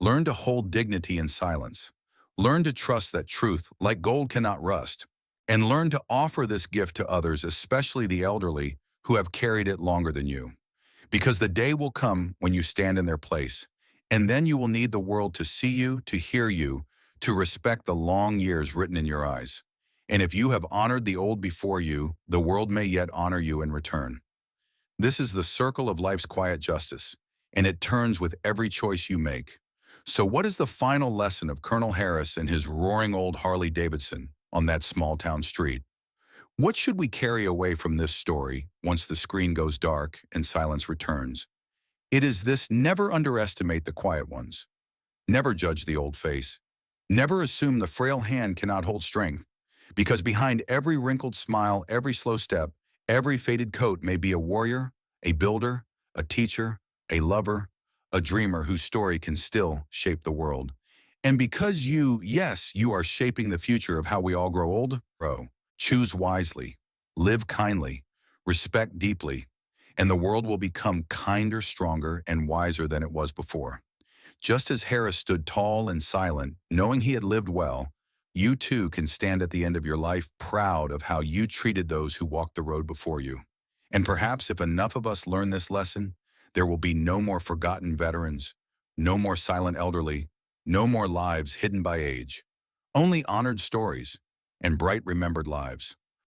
Learn to hold dignity in silence. Learn to trust that truth, like gold, cannot rust. And learn to offer this gift to others, especially the elderly, who have carried it longer than you. Because the day will come when you stand in their place, and then you will need the world to see you, to hear you, to respect the long years written in your eyes. And if you have honored the old before you, the world may yet honor you in return. This is the circle of life's quiet justice, and it turns with every choice you make. So what is the final lesson of Colonel Harris and his roaring old Harley Davidson on that small town street? What should we carry away from this story once the screen goes dark and silence returns? It is this: never underestimate the quiet ones. Never judge the old face. Never assume the frail hand cannot hold strength, because behind every wrinkled smile, every slow step, every faded coat may be a warrior, a builder, a teacher, a lover, a dreamer whose story can still shape the world. And because you, yes, you are shaping the future of how we all grow old, choose wisely, live kindly, respect deeply, and the world will become kinder, stronger, and wiser than it was before. Just as Harris stood tall and silent, knowing he had lived well, you too can stand at the end of your life proud of how you treated those who walked the road before you. And perhaps if enough of us learn this lesson, there will be no more forgotten veterans, no more silent elderly, no more lives hidden by age, only honored stories and bright remembered lives.